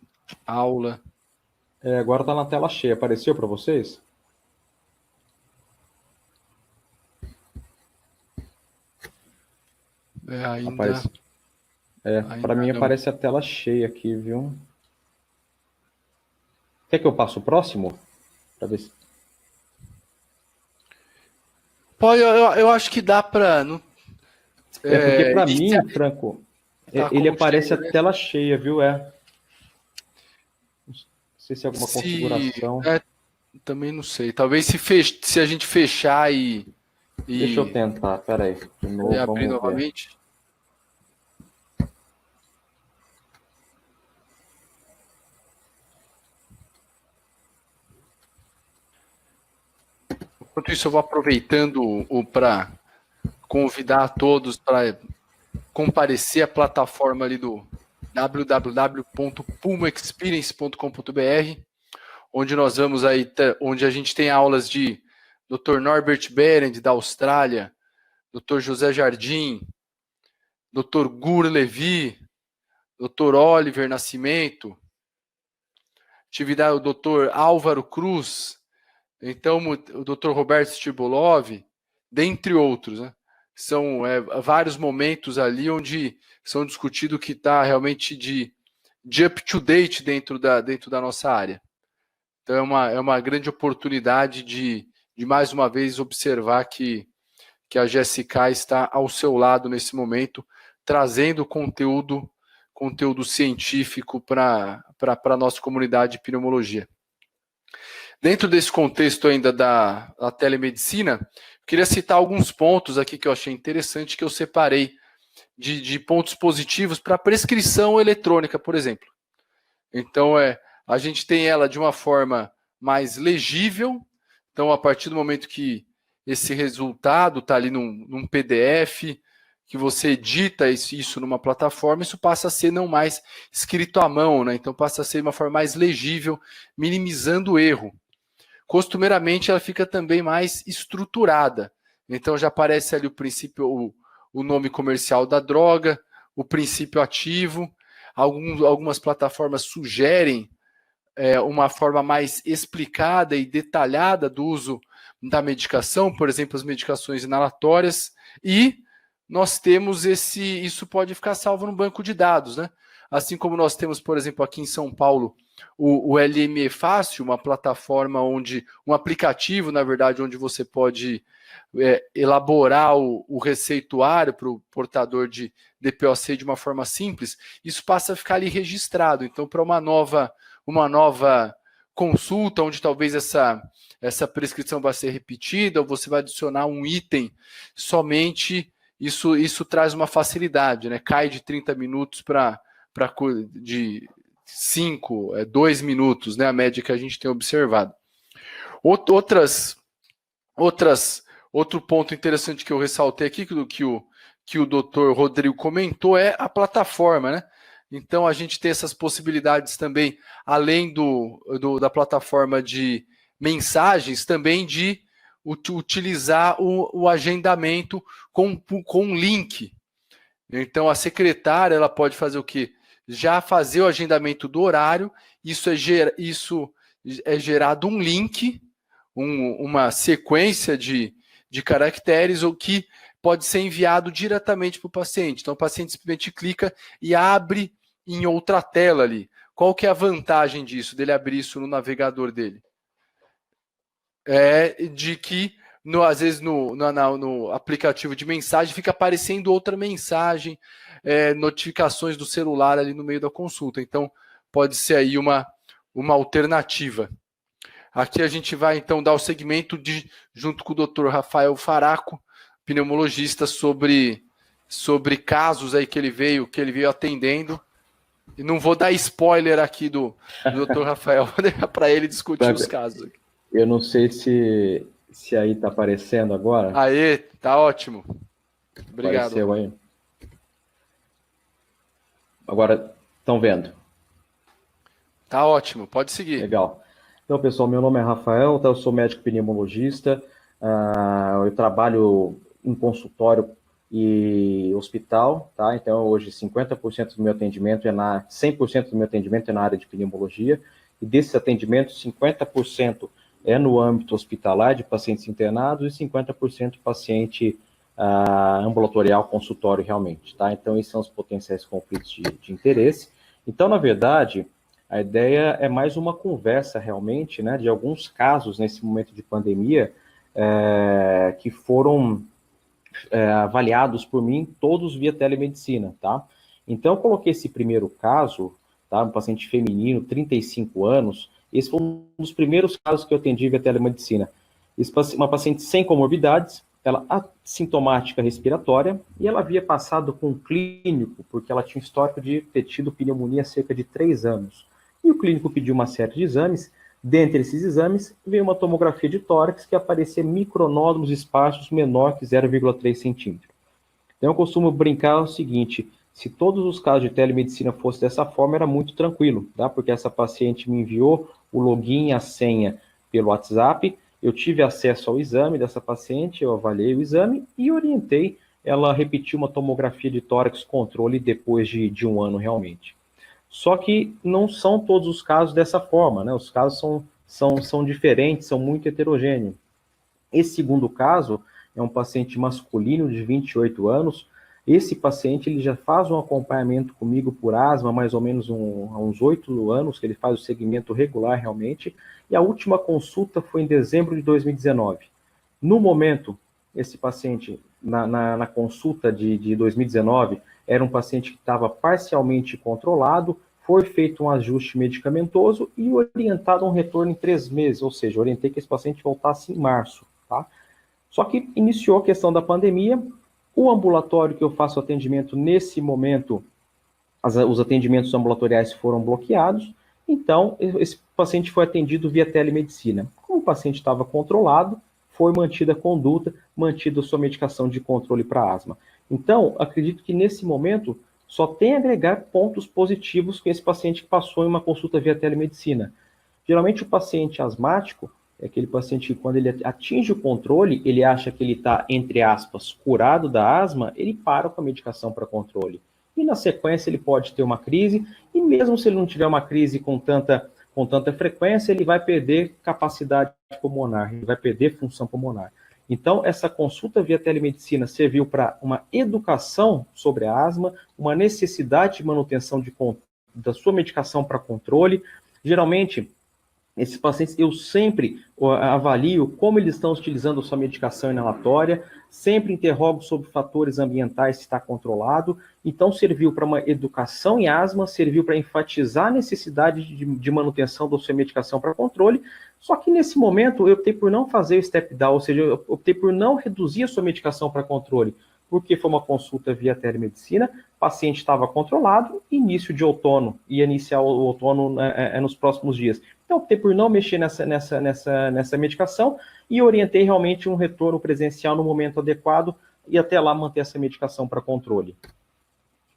S1: aula.
S3: Agora está na tela cheia. Apareceu para vocês?
S1: Ainda.
S3: Para mim aparece a tela cheia aqui, viu? Quer que eu passe o próximo? Para ver se...
S1: Pode, eu acho que dá para.
S3: Porque para mim, Franco, ele aparece
S1: cheio,
S3: a tela cheia, viu? Não sei se é alguma configuração.
S1: Também não sei. Talvez se a gente fechar e.
S3: Deixa eu tentar, peraí. De novo,
S1: abrir novamente. Enquanto isso, eu vou aproveitando para convidar a todos para comparecer à plataforma ali do www.pulmoexperience.com.br, onde nós vamos aí, onde a gente tem aulas de Dr. Norbert Berend, da Austrália, Dr. José Jardim, Dr. Gur Levi, Dr. Oliver Nascimento, atividade do Dr. Álvaro Cruz, então o Dr. Roberto Stibolov, dentre outros, né? São vários momentos ali onde são discutidos o que está realmente de up-to-date dentro da nossa área. Então é uma grande oportunidade de mais uma vez observar que que a GSK está ao seu lado nesse momento, trazendo conteúdo científico para a nossa comunidade de pneumologia. Dentro desse contexto ainda da telemedicina, eu queria citar alguns pontos aqui que eu achei interessante, que eu separei de pontos positivos para prescrição eletrônica, por exemplo. Então, a gente tem ela de uma forma mais legível. Então, a partir do momento que esse resultado está ali num PDF, que você edita isso numa plataforma, isso passa a ser não mais escrito à mão, né? Então passa a ser uma forma mais legível, minimizando o erro. Costumeiramente ela fica também mais estruturada. Então já aparece ali o princípio, o nome comercial da droga, o princípio ativo. Algumas plataformas sugerem uma forma mais explicada e detalhada do uso da medicação, por exemplo, as medicações inalatórias, e nós temos isso pode ficar salvo no banco de dados, né? Assim como nós temos, por exemplo, aqui em São Paulo, o LME Fácil, uma plataforma um aplicativo, na verdade, onde você pode elaborar o receituário para o portador de DPOC de uma forma simples, isso passa a ficar ali registrado. Então, para uma nova consulta, onde talvez essa prescrição vai ser repetida, ou você vai adicionar um item somente, isso traz uma facilidade, né? Cai de 30 minutos de 2 minutos, né? A média que a gente tem observado. Outro ponto interessante que eu ressaltei aqui, que o doutor Rodrigo comentou, é a plataforma, né? Então, a gente tem essas possibilidades também, além da plataforma de mensagens, também de utilizar o agendamento com um link. Então, a secretária ela pode fazer o quê? Já fazer o agendamento do horário, isso é gerado um link, uma sequência de caracteres, ou que pode ser enviado diretamente para o paciente. Então, o paciente simplesmente clica e abre em outra tela ali. Qual que é a vantagem disso, dele abrir isso no navegador dele? De que, às vezes, no aplicativo de mensagem, fica aparecendo outra mensagem, notificações do celular ali no meio da consulta. Então, pode ser aí uma alternativa. Aqui a gente vai, então, dar o segmento junto com o Dr. Rafael Faraco, pneumologista, sobre casos aí que ele veio atendendo. E não vou dar spoiler aqui do Dr. Rafael, vou deixar para ele discutir os casos aqui.
S3: Eu não sei se aí está aparecendo agora.
S1: Aê, tá ótimo. Obrigado.
S3: Apareceu aí. Agora, estão vendo?
S1: Tá ótimo, pode seguir.
S3: Legal. Então, pessoal, meu nome é Rafael, eu sou médico pneumologista, eu trabalho em consultório e hospital, tá? Então, hoje 50% do meu atendimento 100% do meu atendimento é na área de pneumologia, e desses atendimentos, 50% é no âmbito hospitalar de pacientes internados e 50% paciente ambulatorial, consultório realmente, tá? Então, esses são os potenciais conflitos de interesse. Então, na verdade, a ideia é mais uma conversa realmente, né, de alguns casos nesse momento de pandemia que foram avaliados por mim, todos via telemedicina, tá? Então, eu coloquei esse primeiro caso, tá? Um paciente feminino, 35 anos, esse foi um dos primeiros casos que eu atendi via telemedicina. Uma paciente sem comorbidades, ela assintomática respiratória, e ela havia passado com um clínico, porque ela tinha um histórico de ter tido pneumonia há cerca de 3 anos. E o clínico pediu uma série de exames. Dentre esses exames, veio uma tomografia de tórax que aparecia micronódulos esparsos menor que 0,3 centímetro. Então, eu costumo brincar o seguinte: se todos os casos de telemedicina fossem dessa forma, era muito tranquilo, tá? Porque essa paciente me enviou o login e a senha pelo WhatsApp, eu tive acesso ao exame dessa paciente, eu avaliei o exame e orientei ela a repetir uma tomografia de tórax controle depois de 1 ano realmente. Só que não são todos os casos dessa forma, né? Os casos são diferentes, são muito heterogêneos. Esse segundo caso é um paciente masculino de 28 anos. Esse paciente ele já faz um acompanhamento comigo por asma, mais ou menos há uns 8 anos, que ele faz o segmento regular realmente, e a última consulta foi em dezembro de 2019. No momento, esse paciente, na consulta de 2019, era um paciente que estava parcialmente controlado, foi feito um ajuste medicamentoso e orientado a um retorno em 3 meses, ou seja, orientei que esse paciente voltasse em março, tá? Só que iniciou a questão da pandemia, o ambulatório que eu faço atendimento nesse momento, os atendimentos ambulatoriais foram bloqueados, então esse paciente foi atendido via telemedicina. Como o paciente estava controlado, foi mantida a conduta, mantida a sua medicação de controle para asma. Então, acredito que nesse momento só tem a agregar pontos positivos com esse paciente que passou em uma consulta via telemedicina. Geralmente o paciente asmático é aquele paciente que quando ele atinge o controle, ele acha que ele está, entre aspas, curado da asma, ele para com a medicação para controle. E na sequência ele pode ter uma crise, e mesmo se ele não tiver uma crise com tanta frequência, ele vai perder capacidade pulmonar, ele vai perder função pulmonar. Então, essa consulta via telemedicina serviu para uma educação sobre a asma, uma necessidade de manutenção da sua medicação para controle. Geralmente, esses pacientes, eu sempre avalio como eles estão utilizando a sua medicação inalatória, sempre interrogo sobre fatores ambientais se está controlado. Então, serviu para uma educação em asma, serviu para enfatizar a necessidade de manutenção da sua medicação para controle. Só que nesse momento, eu optei por não fazer o step down, ou seja, eu optei por não reduzir a sua medicação para controle, porque foi uma consulta via telemedicina, o paciente estava controlado, início de outono, ia iniciar o outono nos próximos dias. Então, optei por não mexer nessa medicação e orientei realmente um retorno presencial no momento adequado e até lá manter essa medicação para controle.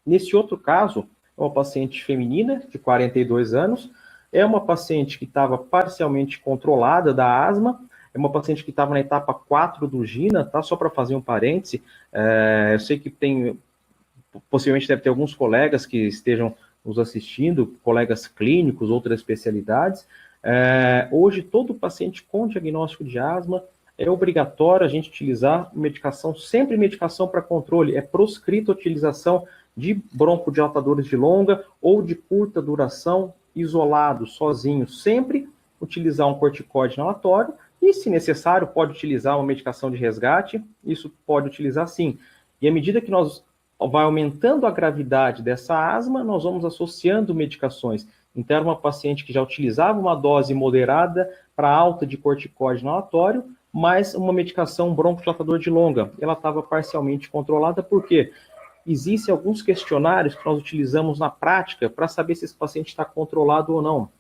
S3: Nesse outro caso, é uma paciente feminina de 42 anos, é uma paciente que estava parcialmente controlada da asma, é uma paciente que estava na etapa 4 do GINA, tá? Só para fazer um parêntese, eu sei que possivelmente deve ter alguns colegas que estejam nos assistindo, colegas clínicos, outras especialidades. Hoje, todo paciente com diagnóstico de asma é obrigatório a gente utilizar medicação, sempre medicação para controle, é proscrita a utilização de broncodilatadores de longa ou de curta duração, isolado, sozinho, sempre utilizar um corticoide inalatório e, se necessário, pode utilizar uma medicação de resgate, isso pode utilizar sim. E à medida que nós vai aumentando a gravidade dessa asma, nós vamos associando medicações. Então, era uma paciente que já utilizava uma dose moderada para alta de corticoide inalatório, mas uma medicação broncodilatador de longa. Ela estava parcialmente controlada, por quê? Existem alguns questionários que nós utilizamos na prática para saber se esse paciente está controlado ou não,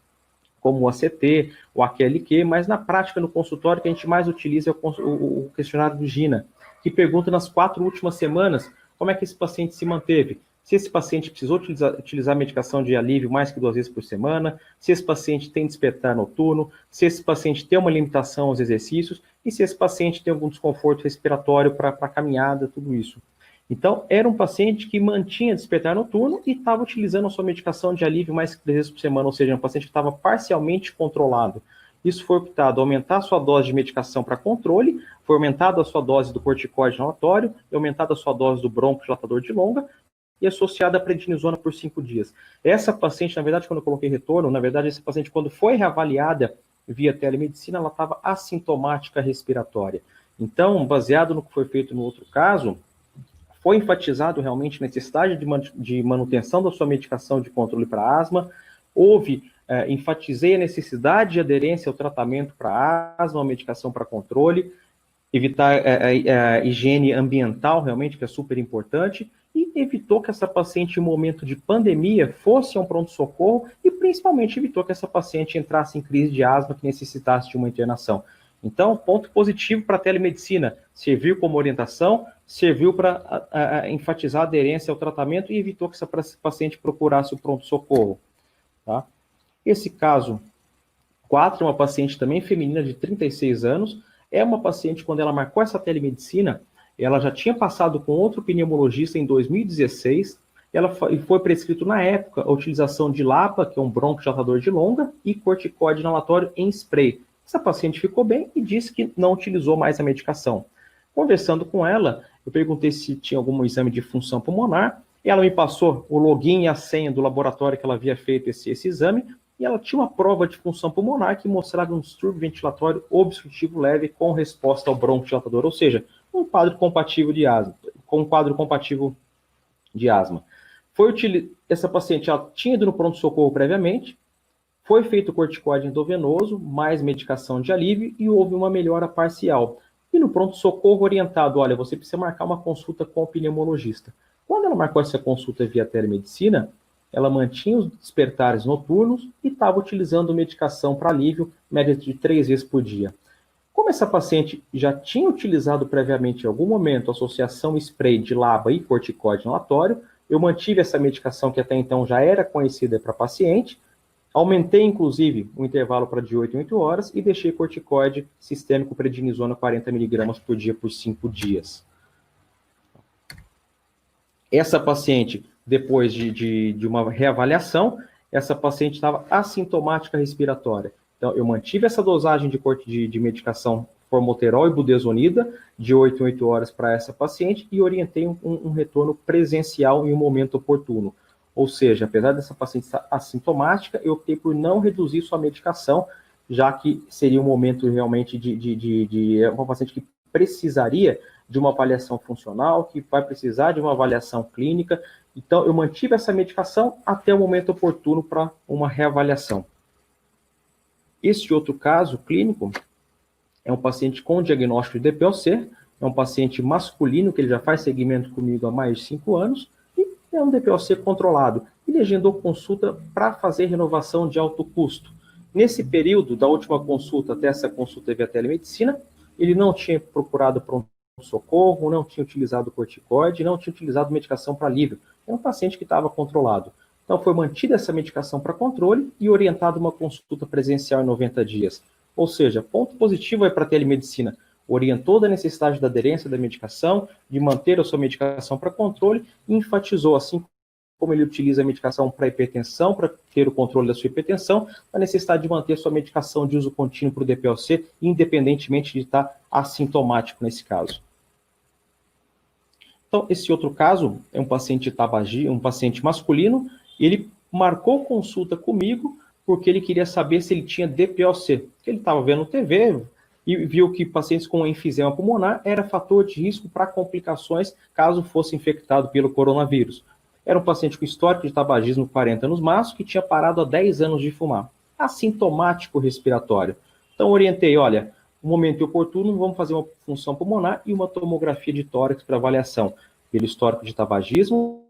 S3: como o ACT, o AQLQ, mas na prática, no consultório, que a gente mais utiliza é o questionário do GINA, que pergunta nas 4 últimas semanas como é que esse paciente se manteve. Se esse paciente precisou utilizar medicação de alívio mais que 2 vezes por semana, se esse paciente tem despertar noturno, se esse paciente tem uma limitação aos exercícios e se esse paciente tem algum desconforto respiratório para a caminhada, tudo isso. Então, era um paciente que mantinha despertar noturno e estava utilizando a sua medicação de alívio mais que 3 vezes por semana, ou seja, um paciente que estava parcialmente controlado. Isso foi optado aumentar a sua dose de medicação para controle, foi aumentada a sua dose do corticoide inalatório, e aumentada a sua dose do broncodilatador de longa, e associada à prednisona por 5 dias. Essa paciente, na verdade, quando eu coloquei retorno, na verdade, essa paciente, quando foi reavaliada via telemedicina, ela estava assintomática respiratória. Então, baseado no que foi feito no outro caso, foi enfatizado realmente a necessidade de manutenção da sua medicação de controle para asma, enfatizei a necessidade de aderência ao tratamento para asma, a medicação para controle, evitar a higiene ambiental, realmente, que é super importante, e evitou que essa paciente, em momento de pandemia, fosse a um pronto-socorro e, principalmente, evitou que essa paciente entrasse em crise de asma que necessitasse de uma internação. Então, ponto positivo para a telemedicina, serviu como orientação, serviu para enfatizar a aderência ao tratamento e evitou que essa paciente procurasse o pronto-socorro. Tá? Esse caso 4 é uma paciente também feminina de 36 anos, é uma paciente, quando ela marcou essa telemedicina, ela já tinha passado com outro pneumologista em 2016, foi prescrito na época a utilização de LAPA, que é um broncodilatador de longa, e corticoide inalatório em spray. Essa paciente ficou bem e disse que não utilizou mais a medicação. Conversando com ela, eu perguntei se tinha algum exame de função pulmonar, e ela me passou o login e a senha do laboratório que ela havia feito esse exame, e ela tinha uma prova de função pulmonar que mostrava um distúrbio ventilatório obstrutivo leve com resposta ao broncodilatador, ou seja, um quadro compatível de asma, com um quadro compatível de asma. Essa paciente já tinha ido no pronto-socorro previamente, foi feito corticoide endovenoso, mais medicação de alívio e houve uma melhora parcial. E no pronto-socorro orientado, olha, você precisa marcar uma consulta com o pneumologista. Quando ela marcou essa consulta via telemedicina, ela mantinha os despertares noturnos e estava utilizando medicação para alívio, média de 3 vezes por dia. Como essa paciente já tinha utilizado previamente em algum momento associação spray de LABA e corticoide inalatório, eu mantive essa medicação que até então já era conhecida para a paciente, aumentei inclusive o intervalo para de 8 em 8 horas e deixei corticoide sistêmico prednisona 40 mg por dia por 5 dias. Essa paciente, depois de uma reavaliação, essa paciente estava assintomática respiratória. Então, eu mantive essa dosagem de medicação formoterol e budesonida de 8 em 8 horas para essa paciente e orientei um retorno presencial em um momento oportuno. Ou seja, apesar dessa paciente estar assintomática, eu optei por não reduzir sua medicação, já que seria um momento realmente de uma paciente que precisaria de uma avaliação funcional, que vai precisar de uma avaliação clínica. Então, eu mantive essa medicação até o momento oportuno para uma reavaliação. Este outro caso clínico é um paciente com diagnóstico de DPOC, é um paciente masculino que ele já faz seguimento comigo há mais de 5 anos e é um DPOC controlado. Ele agendou consulta para fazer renovação de alto custo. Nesse período, da última consulta até essa consulta via telemedicina, ele não tinha procurado pronto-socorro, não tinha utilizado corticoide, não tinha utilizado medicação para alívio. É um paciente que estava controlado. Então, foi mantida essa medicação para controle e orientada uma consulta presencial em 90 dias. Ou seja, ponto positivo é para a telemedicina. Orientou da necessidade da aderência da medicação, de manter a sua medicação para controle e enfatizou, assim como ele utiliza a medicação para hipertensão, para ter o controle da sua hipertensão, a necessidade de manter a sua medicação de uso contínuo para o DPOC, independentemente de estar assintomático nesse caso. Então, esse outro caso é um paciente tabagismo, um paciente masculino. Ele marcou consulta comigo porque ele queria saber se ele tinha DPOC. Ele estava vendo TV e viu que pacientes com enfisema pulmonar era fator de risco para complicações caso fosse infectado pelo coronavírus. Era um paciente com histórico de tabagismo 40 anos máximo que tinha parado há 10 anos de fumar. Assintomático respiratório. Então orientei, olha, no momento oportuno vamos fazer uma função pulmonar e uma tomografia de tórax para avaliação pelo histórico de tabagismo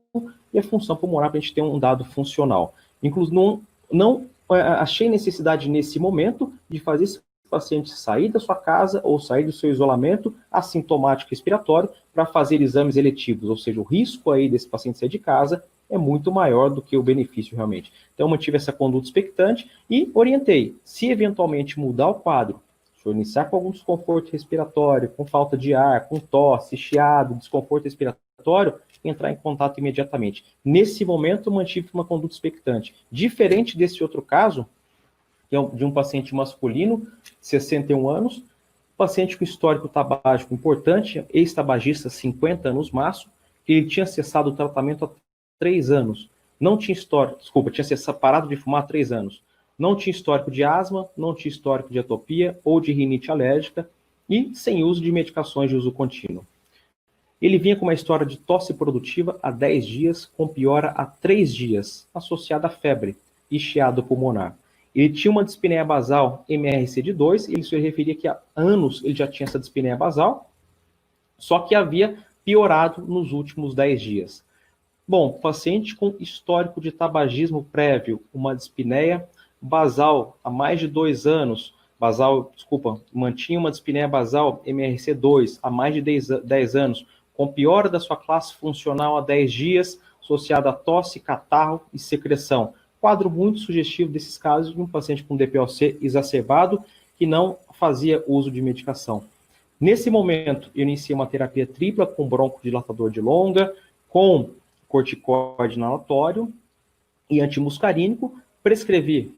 S3: e a função pulmonar para a gente ter um dado funcional. Inclusive, não achei necessidade nesse momento de fazer esse paciente sair da sua casa ou sair do seu isolamento assintomático respiratório para fazer exames eletivos, ou seja, o risco aí desse paciente sair de casa é muito maior do que o benefício realmente. Então, eu mantive essa conduta expectante e orientei, se eventualmente mudar o quadro, se eu iniciar com algum desconforto respiratório, com falta de ar, com tosse, chiado, desconforto respiratório, entrar em contato imediatamente. Nesse momento, eu mantive uma conduta expectante. Diferente desse outro caso, que é de um paciente masculino, 61 anos, paciente com histórico tabágico importante, ex-tabagista, 50 anos máximo, que ele tinha cessado o tratamento há 3 anos. Não tinha histórico, tinha parado de fumar há 3 anos. Não tinha histórico de asma, não tinha histórico de atopia ou de rinite alérgica e sem uso de medicações de uso contínuo. Ele vinha com uma história de tosse produtiva há 10 dias, com piora há 3 dias, associada à febre e chiado pulmonar. Ele tinha uma dispneia basal MRC de 2, ele se referia que há anos ele já tinha essa dispneia basal, só que havia piorado nos últimos 10 dias. Bom, paciente com histórico de tabagismo prévio, uma dispneia basal há mais de 2 anos, mantinha uma dispneia basal MRC2 há mais de 10 anos, com piora da sua classe funcional há 10 dias, associada a tosse, catarro e secreção. Quadro muito sugestivo desses casos de um paciente com DPOC exacerbado que não fazia uso de medicação. Nesse momento, eu iniciei uma terapia tripla com broncodilatador de longa, com corticoide inalatório e antimuscarínico, prescrevi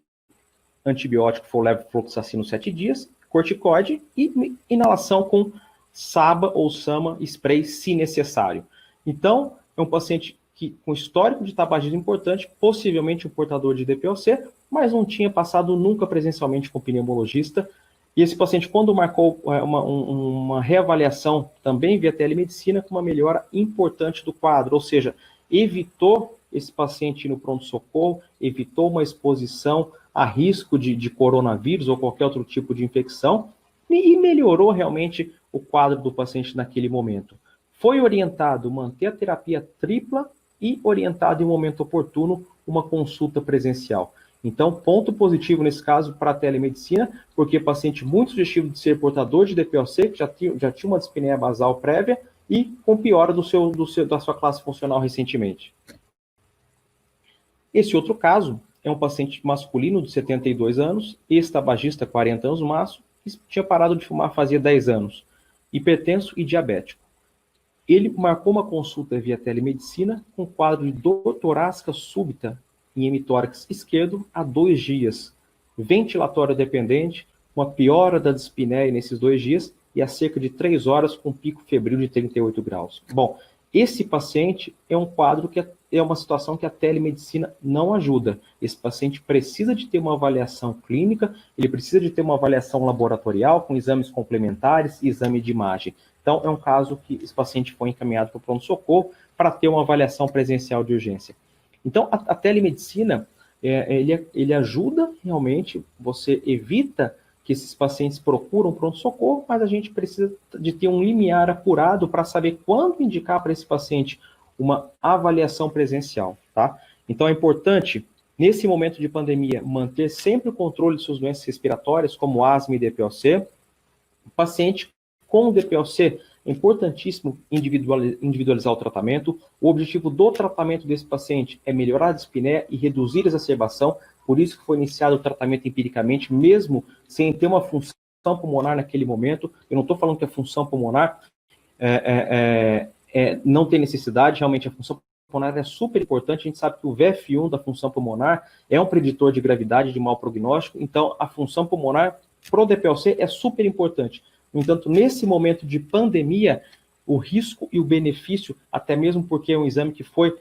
S3: antibiótico levofloxacino 7 dias, corticoide e inalação com SABA ou SAMA spray, se necessário. Então, é um paciente com histórico de tabagismo importante, possivelmente um portador de DPOC, mas não tinha passado nunca presencialmente com pneumologista, E esse paciente, quando marcou uma reavaliação também via telemedicina, com uma melhora importante do quadro, ou seja, evitou esse paciente ir no pronto-socorro, evitou uma exposição a risco de coronavírus ou qualquer outro tipo de infecção, e melhorou realmente o quadro do paciente naquele momento. Foi orientado a manter a terapia tripla e orientado em um momento oportuno uma consulta presencial. Então, ponto positivo nesse caso para a telemedicina, porque paciente muito sugestivo de ser portador de DPOC, que já tinha uma dispneia basal prévia e com piora da sua classe funcional recentemente. Esse outro caso é um paciente masculino de 72 anos, ex-tabagista, 40 anos no máximo, que tinha parado de fumar fazia 10 anos, hipertenso e diabético. Ele marcou uma consulta via telemedicina com quadro de dor torácica súbita em hemitórax esquerdo há 2 dias, ventilatório dependente, uma piora da dispneia nesses 2 dias e há cerca de 3 horas com pico febril de 38 graus. Bom, esse paciente é um quadro que é uma situação que a telemedicina não ajuda. Esse paciente precisa de ter uma avaliação clínica, ele precisa de ter uma avaliação laboratorial com exames complementares e exame de imagem. Então, é um caso que esse paciente foi encaminhado para o pronto-socorro para ter uma avaliação presencial de urgência. Então, a telemedicina, ele ajuda realmente, você evita que esses pacientes procuram pronto-socorro, mas a gente precisa de ter um limiar apurado para saber quando indicar para esse paciente uma avaliação presencial, tá? Então, é importante, nesse momento de pandemia, manter sempre o controle de suas doenças respiratórias, como asma e DPOC. O paciente com DPOC, é importantíssimo individualizar o tratamento. O objetivo do tratamento desse paciente é melhorar a dispneia e reduzir a exacerbação, por isso que foi iniciado o tratamento empiricamente, mesmo sem ter uma função pulmonar naquele momento. Eu não estou falando que a função pulmonar não tem necessidade, realmente a função pulmonar é super importante. A gente sabe que o VF1 da função pulmonar é um preditor de gravidade, de mau prognóstico, então a função pulmonar pro DPOC é super importante. No entanto, nesse momento de pandemia, o risco e o benefício, até mesmo porque é um exame que foi,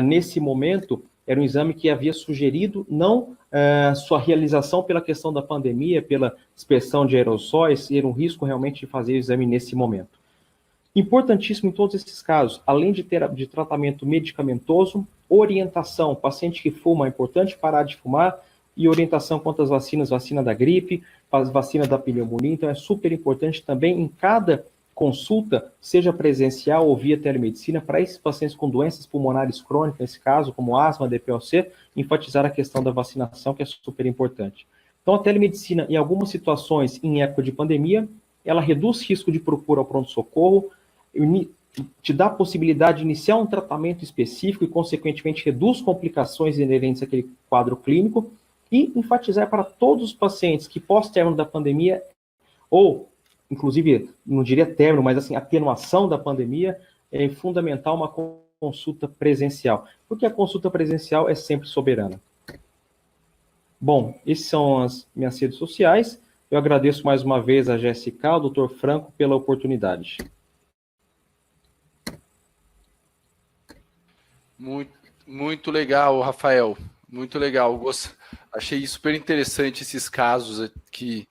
S3: nesse momento, era um exame que havia sugerido não sua realização pela questão da pandemia, pela dispersão de aerossóis, era um risco realmente de fazer o exame nesse momento. Importantíssimo em todos esses casos, além de tratamento medicamentoso, orientação, paciente que fuma, é importante parar de fumar, e orientação quanto às vacinas, vacina da gripe, as vacinas da pneumonia. Então é super importante também em cada consulta, seja presencial ou via telemedicina, para esses pacientes com doenças pulmonares crônicas, nesse caso, como asma, DPOC, enfatizar a questão da vacinação, que é super importante. Então a telemedicina, em algumas situações, em época de pandemia, ela reduz risco de procura ao pronto-socorro, te dá a possibilidade de iniciar um tratamento específico e, consequentemente, reduz complicações inerentes àquele quadro clínico, e enfatizar para todos os pacientes que pós-término da pandemia, ou, inclusive, não diria término, mas assim, atenuação da pandemia, é fundamental uma consulta presencial, porque a consulta presencial é sempre soberana. Bom, essas são as minhas redes sociais. Eu agradeço mais uma vez a Jéssica, ao Dr. Franco, pela oportunidade.
S1: Muito legal, Rafael. Muito legal. Achei super interessante esses casos que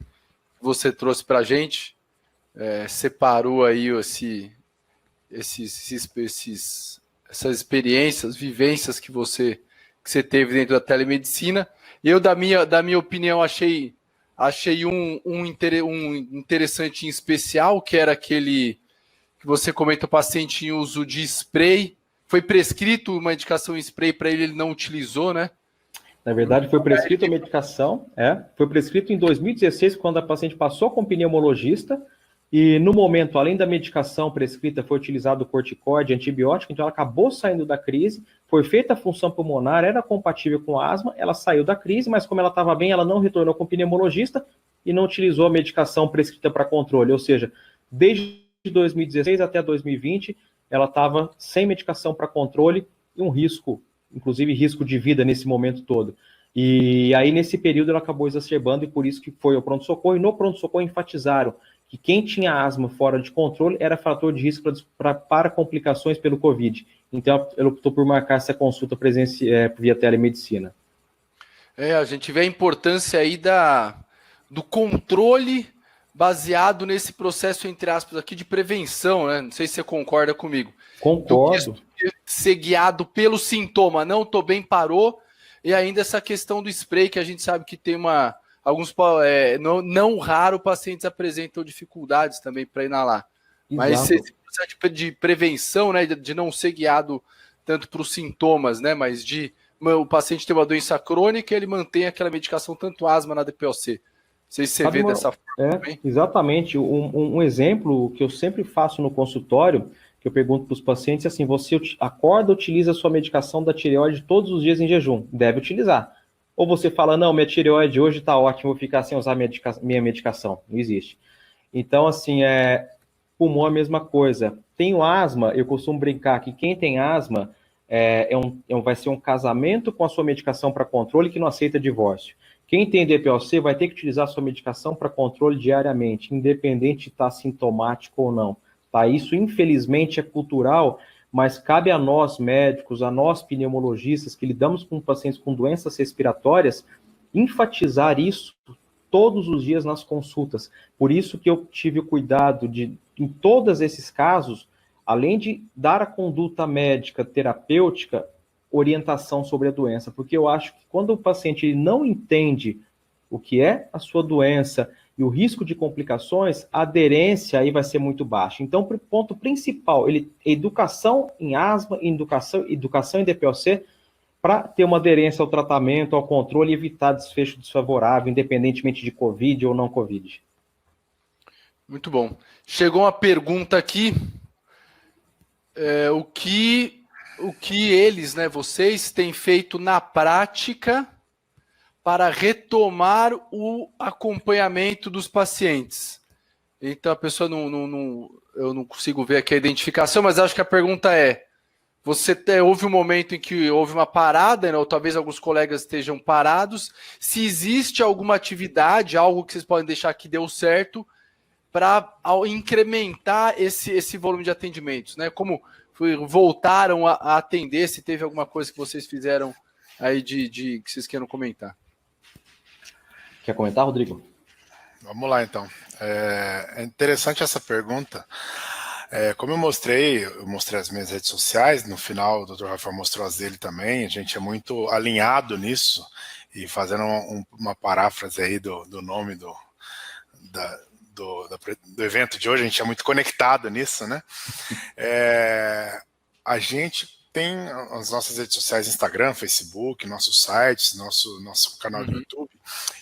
S1: você trouxe para a gente. Separou aí essas experiências, vivências que você teve dentro da telemedicina. Eu, da minha opinião, achei um interessante em especial, que era aquele que você comenta, o paciente em uso de spray. Foi prescrito uma indicação em spray para ele não utilizou, né?
S3: Na verdade, foi prescrito a medicação, foi prescrito em 2016, quando a paciente passou com o pneumologista, e no momento, além da medicação prescrita, foi utilizado o corticoide, antibiótico, então ela acabou saindo da crise, foi feita a função pulmonar, era compatível com asma, ela saiu da crise, mas como ela estava bem, ela não retornou com o pneumologista e não utilizou a medicação prescrita para controle, ou seja, desde 2016 até 2020, ela estava sem medicação para controle e um risco, inclusive risco de vida nesse momento todo. E aí, nesse período, ela acabou exacerbando e por isso que foi ao pronto-socorro. E no pronto-socorro enfatizaram que quem tinha asma fora de controle era fator de risco para complicações pelo Covid. Então, ela optou por marcar essa consulta via telemedicina.
S1: A gente vê a importância aí do controle baseado nesse processo, entre aspas, aqui de prevenção, né? Não sei se você concorda comigo.
S3: Concordo.
S1: Ser guiado pelo sintoma, não tô bem, parou, e ainda essa questão do spray, que a gente sabe que tem alguns, não raro, pacientes apresentam dificuldades também para inalar. Mas esse processo de prevenção, né, de não ser guiado tanto para os sintomas, né, mas o paciente ter uma doença crônica, ele mantém aquela medicação, tanto asma na DPOC. Não sei se você vê dessa forma também.
S3: Exatamente. Um exemplo que eu sempre faço no consultório, que eu pergunto para os pacientes, é assim, você acorda, utiliza a sua medicação da tireoide todos os dias em jejum? Deve utilizar. Ou você fala, não, minha tireoide hoje está ótima, vou ficar sem usar minha medicação. Não existe. Então, assim, pulmão é a mesma coisa. Tenho asma, eu costumo brincar que quem tem asma vai ser um casamento com a sua medicação para controle que não aceita divórcio. Quem tem DPOC vai ter que utilizar a sua medicação para controle diariamente, independente de estar sintomático ou não. Tá? Isso, infelizmente, é cultural, mas cabe a nós, médicos, a nós, pneumologistas, que lidamos com pacientes com doenças respiratórias, enfatizar isso todos os dias nas consultas. Por isso que eu tive o cuidado de, em todos esses casos, além de dar a conduta médica terapêutica, orientação sobre a doença, porque eu acho que quando o paciente não entende o que é a sua doença e o risco de complicações, a aderência aí vai ser muito baixa. Então, o ponto principal, educação em asma, educação em DPOC, para ter uma aderência ao tratamento, ao controle e evitar desfecho desfavorável, independentemente de Covid ou não Covid.
S1: Muito bom. Chegou uma pergunta aqui, o que eles, né, vocês, têm feito na prática para retomar o acompanhamento dos pacientes? Então, a pessoa eu não consigo ver aqui a identificação, mas acho que a pergunta houve um momento em que houve uma parada, né, ou talvez alguns colegas estejam parados, se existe alguma atividade, algo que vocês podem deixar que deu certo, para incrementar esse volume de atendimentos, né? Como voltaram a atender, se teve alguma coisa que vocês fizeram aí que vocês queiram comentar.
S3: Quer comentar, Rodrigo?
S2: Vamos lá, então. É interessante essa pergunta. Como eu mostrei as minhas redes sociais, no final o Dr. Rafael mostrou as dele também, a gente é muito alinhado nisso, e fazendo uma paráfrase aí do nome do evento de hoje, a gente é muito conectado nisso, né? A gente tem as nossas redes sociais, Instagram, Facebook, nossos sites, nosso canal do YouTube,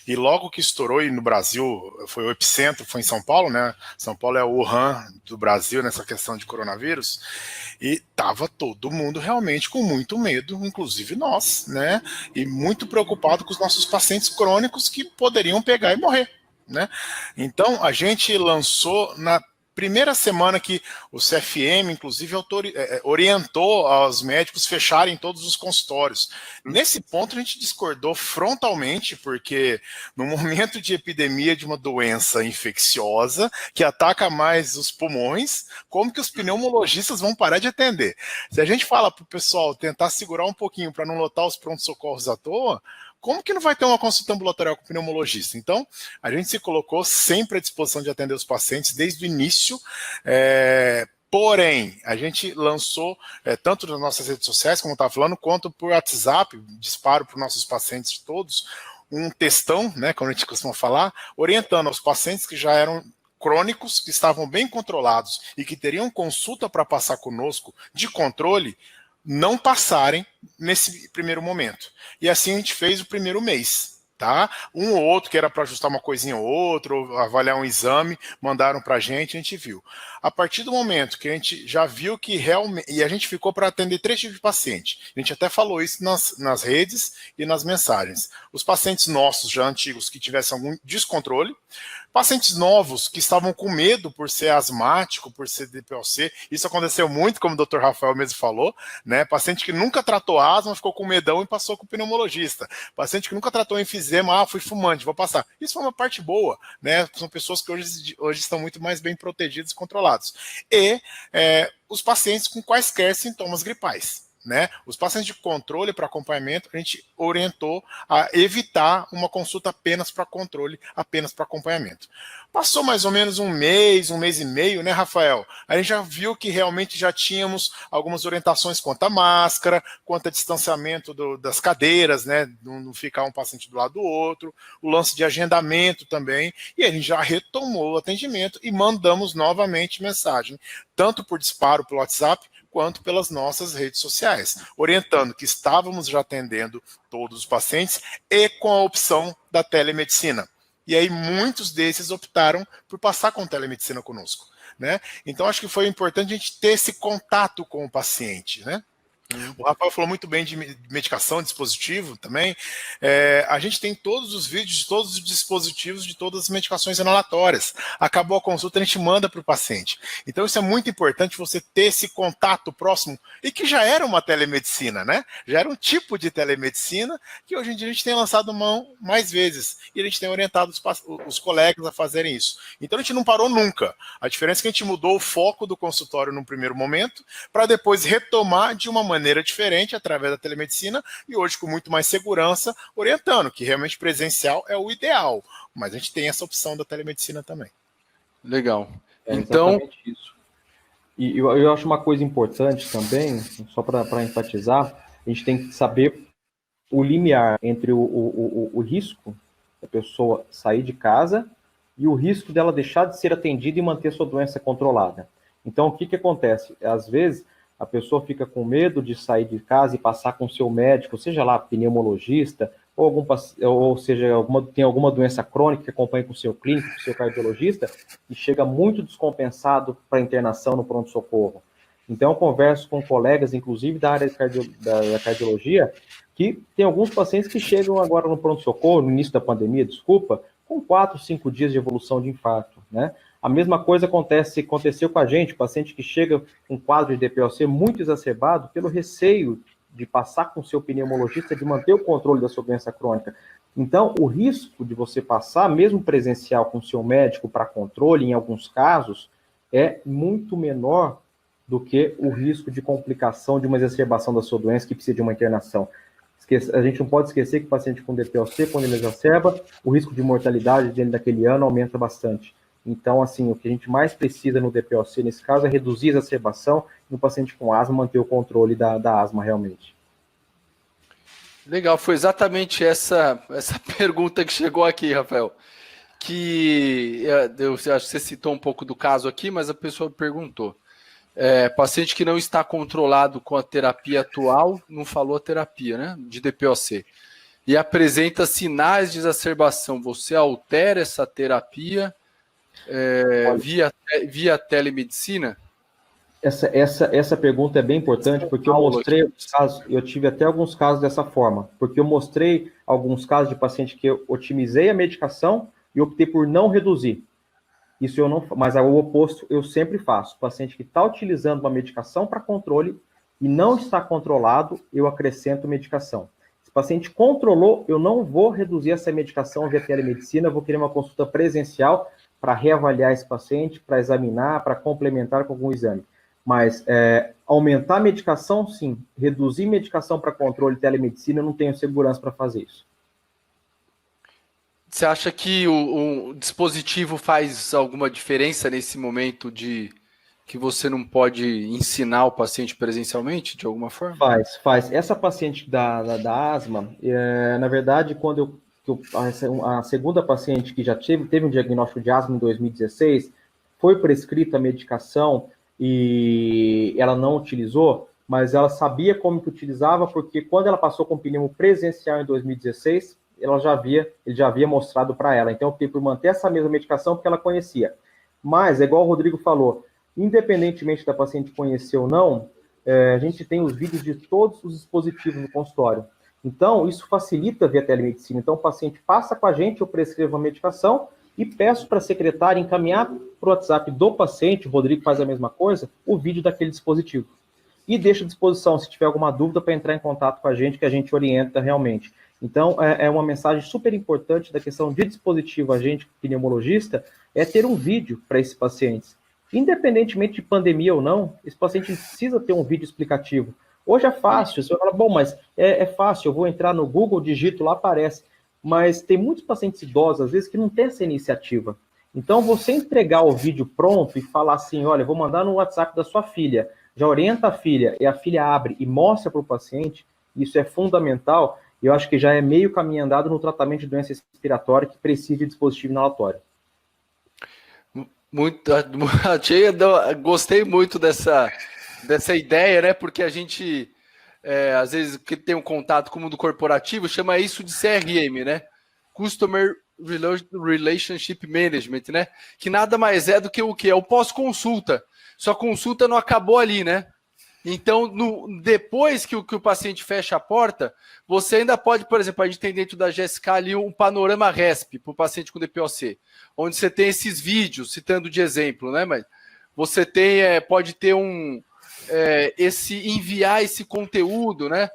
S2: e logo que estourou, e no Brasil foi o epicentro, foi em São Paulo, né? São Paulo é o Wuhan do Brasil nessa questão de coronavírus, e tava todo mundo realmente com muito medo, inclusive nós, né? E muito preocupado com os nossos pacientes crônicos que poderiam pegar e morrer, né? Então a gente lançou na primeira semana que o CFM, inclusive, orientou aos médicos fecharem todos os consultórios. Nesse ponto, a gente discordou frontalmente, porque no momento de epidemia de uma doença infecciosa, que ataca mais os pulmões, como que os pneumologistas vão parar de atender? Se a gente fala para o pessoal tentar segurar um pouquinho para não lotar os prontos-socorros à toa, como que não vai ter uma consulta ambulatorial com o pneumologista? Então, a gente se colocou sempre à disposição de atender os pacientes desde o início, porém, a gente lançou, tanto nas nossas redes sociais, como eu estava falando, quanto por WhatsApp, disparo para os nossos pacientes todos, um textão, né, como a gente costuma falar, orientando aos pacientes que já eram crônicos, que estavam bem controlados e que teriam consulta para passar conosco de controle, não passarem nesse primeiro momento. E assim a gente fez o primeiro mês, tá? Um ou outro que era para ajustar uma coisinha ou outra, ou avaliar um exame, mandaram para a gente viu. A partir do momento que a gente já viu que realmente... E a gente ficou para atender 3 tipos de paciente. A gente até falou isso nas redes e nas mensagens. Os pacientes nossos, já antigos, que tivessem algum descontrole, pacientes novos que estavam com medo por ser asmático, por ser DPOC, isso aconteceu muito, como o Dr. Rafael mesmo falou, né? Paciente que nunca tratou asma, ficou com medão e passou com o pneumologista. Paciente que nunca tratou enfisema, fui fumante, vou passar. Isso foi uma parte boa, né? São pessoas que hoje estão muito mais bem protegidas e controladas. E os pacientes com quaisquer sintomas gripais. né? Os pacientes de controle para acompanhamento, a gente orientou a evitar uma consulta apenas para controle, apenas para acompanhamento. Passou mais ou menos um mês e meio, né, Rafael? A gente já viu que realmente já tínhamos algumas orientações quanto à máscara, quanto a distanciamento das cadeiras, né? Não ficar um paciente do lado do outro, o lance de agendamento também, e a gente já retomou o atendimento e mandamos novamente mensagem, tanto por disparo pelo WhatsApp, quanto pelas nossas redes sociais, orientando que estávamos já atendendo todos os pacientes e com a opção da telemedicina. E aí muitos desses optaram por passar com telemedicina conosco, né? Então acho que foi importante a gente ter esse contato com o paciente, né? O Rafael falou muito bem de medicação, dispositivo também. A gente tem todos os vídeos de todos os dispositivos de todas as medicações inalatórias. Acabou a consulta, a gente manda para o paciente. Então isso é muito importante, você ter esse contato próximo, e que já era uma telemedicina, né? Já era um tipo de telemedicina que hoje em dia a gente tem lançado mão mais vezes. E a gente tem orientado os colegas a fazerem isso. Então a gente não parou nunca. A diferença é que a gente mudou o foco do consultório num primeiro momento, para depois retomar de uma maneira diferente, através da telemedicina, e hoje com muito mais segurança, orientando que realmente presencial é o ideal, mas a gente tem essa opção da telemedicina também.
S1: Legal.
S3: Então, isso. E eu acho uma coisa importante também, só para enfatizar, a gente tem que saber o limiar entre o risco da pessoa sair de casa e o risco dela deixar de ser atendida e manter sua doença controlada. Então, o que acontece? Às vezes, a pessoa fica com medo de sair de casa e passar com o seu médico, seja lá pneumologista, ou seja, tem alguma doença crônica que acompanha com o seu clínico, com o seu cardiologista, e chega muito descompensado para internação no pronto-socorro. Então, eu converso com colegas, inclusive da área da cardiologia, que tem alguns pacientes que chegam agora no pronto-socorro, no início da pandemia, com 4, 5 dias de evolução de infarto, né? A mesma coisa aconteceu com a gente, paciente que chega com quadro de DPOC muito exacerbado pelo receio de passar com o seu pneumologista, de manter o controle da sua doença crônica. Então, o risco de você passar, mesmo presencial com o seu médico para controle, em alguns casos, é muito menor do que o risco de complicação de uma exacerbação da sua doença que precisa de uma internação. A gente não pode esquecer que o paciente com DPOC, quando ele exacerba, o risco de mortalidade dele daquele ano aumenta bastante. Então, assim, o que a gente mais precisa no DPOC, nesse caso, é reduzir a exacerbação e no paciente com asma manter o controle da asma realmente.
S1: Legal, foi exatamente essa pergunta que chegou aqui, Rafael. Eu acho que você citou um pouco do caso aqui, mas a pessoa perguntou. Paciente que não está controlado com a terapia atual, não falou a terapia, né? De DPOC. E apresenta sinais de exacerbação. Você altera essa terapia via telemedicina?
S3: Essa pergunta é bem importante, porque eu mostrei alguns casos, eu tive até alguns casos dessa forma, porque eu mostrei alguns casos de paciente que eu otimizei a medicação e optei por não reduzir. Isso eu não, mas o oposto eu sempre faço. O paciente que está utilizando uma medicação para controle e não está controlado, eu acrescento medicação. Se o paciente controlou, eu não vou reduzir essa medicação via telemedicina, eu vou querer uma consulta presencial para reavaliar esse paciente, para examinar, para complementar com algum exame. Mas aumentar a medicação, sim. Reduzir medicação para controle telemedicina, eu não tenho segurança para fazer isso.
S1: Você acha que o dispositivo faz alguma diferença nesse momento de que você não pode ensinar o paciente presencialmente, de alguma forma?
S3: Faz. Essa paciente da asma, na verdade, quando a segunda paciente que já teve um diagnóstico de asma em 2016, foi prescrita a medicação e ela não utilizou, mas ela sabia como que utilizava, porque quando ela passou com pneumo presencial em 2016, ele já havia mostrado para ela. Então, eu optei por manter essa mesma medicação porque ela conhecia. Mas, igual o Rodrigo falou, independentemente da paciente conhecer ou não, a gente tem os vídeos de todos os dispositivos no consultório. Então, isso facilita via telemedicina. Então, o paciente passa com a gente, eu prescrevo a medicação e peço para a secretária encaminhar para o WhatsApp do paciente, o Rodrigo faz a mesma coisa, o vídeo daquele dispositivo. E deixa à disposição, se tiver alguma dúvida, para entrar em contato com a gente, que a gente orienta realmente. Então, é uma mensagem super importante da questão de dispositivo, a gente, pneumologista, é ter um vídeo para esses pacientes. Independentemente de pandemia ou não, esse paciente precisa ter um vídeo explicativo. Hoje é fácil, você fala, bom, mas é fácil, eu vou entrar no Google, digito lá, aparece. Mas tem muitos pacientes idosos, às vezes, que não tem essa iniciativa. Então, você entregar o vídeo pronto e falar assim, olha, vou mandar no WhatsApp da sua filha, já orienta a filha, e a filha abre e mostra para o paciente, isso é fundamental, e eu acho que já é meio caminho andado no tratamento de doença respiratória que precisa de dispositivo inalatório.
S1: Muito, gostei muito dessa ideia, né? Porque a gente, às vezes, que tem um contato com o mundo corporativo, chama isso de CRM, né? Customer Relationship Management, né? Que nada mais é do que o quê? É o pós-consulta. Sua consulta não acabou ali, né? Então, depois que o paciente fecha a porta, você ainda pode, por exemplo, a gente tem dentro da GSK ali um panorama RESP para o paciente com DPOC, onde você tem esses vídeos, citando de exemplo, né? Mas você tem, pode ter enviar esse conteúdo, né?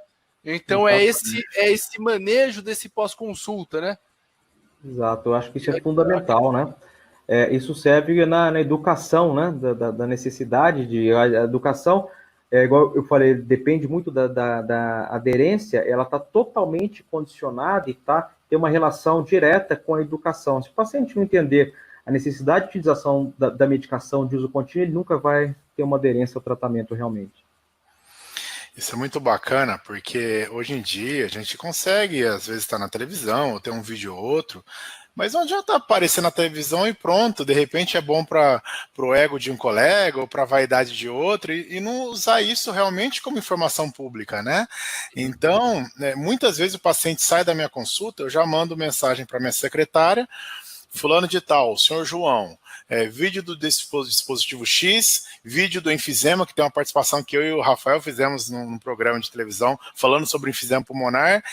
S1: Então, é esse manejo desse pós-consulta, né?
S3: Exato, eu acho que isso é fundamental, né? Isso serve na educação, né? Da necessidade de a educação. Igual eu falei, depende muito da aderência, ela está totalmente condicionada e tem uma relação direta com a educação. Se o paciente não entender a necessidade de utilização da medicação de uso contínuo, ele nunca vai ter uma aderência ao tratamento realmente.
S2: Isso é muito bacana, porque hoje em dia a gente consegue, às vezes, estar na televisão, ou ter um vídeo ou outro, mas não adianta aparecer na televisão e pronto, de repente é bom para o ego de um colega ou para a vaidade de outro, e não usar isso realmente como informação pública, né? Então, muitas vezes o paciente sai da minha consulta, eu já mando mensagem para minha secretária, fulano de tal, senhor João, vídeo do dispositivo X, vídeo do enfisema, que tem uma participação que eu e o Rafael fizemos num programa de televisão falando sobre enfisema pulmonar,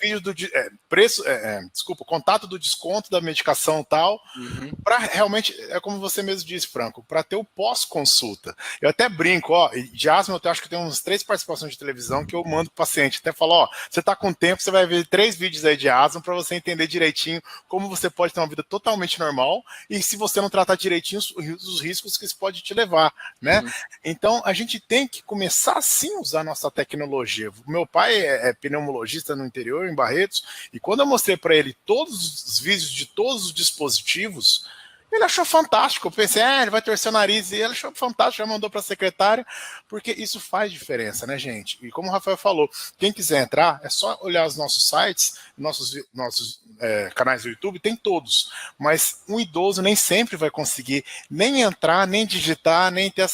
S2: vídeo do contato do desconto da medicação tal, para realmente, é como você mesmo disse, Franco, para ter o pós-consulta. Eu até brinco, de asma eu acho que tem uns 3 participações de televisão que eu mando pro paciente, até falo, você tá com tempo, você vai ver 3 vídeos aí de asma para você entender direitinho como você pode ter uma vida totalmente normal e se você não tratar direitinho os riscos que isso pode te levar, né? Então, a gente tem que começar sim a usar a nossa tecnologia. Meu pai é pneumologista no interior, em Barretos, e quando eu mostrei para ele todos os vídeos de todos os dispositivos, ele achou fantástico. Eu pensei, ele vai torcer o nariz, e ele achou fantástico, já mandou para a secretária, porque isso faz diferença, né, gente? E como o Rafael falou, quem quiser entrar, é só olhar os nossos sites, nossos canais do YouTube, tem todos. Mas um idoso nem sempre vai conseguir nem entrar, nem digitar, nem ter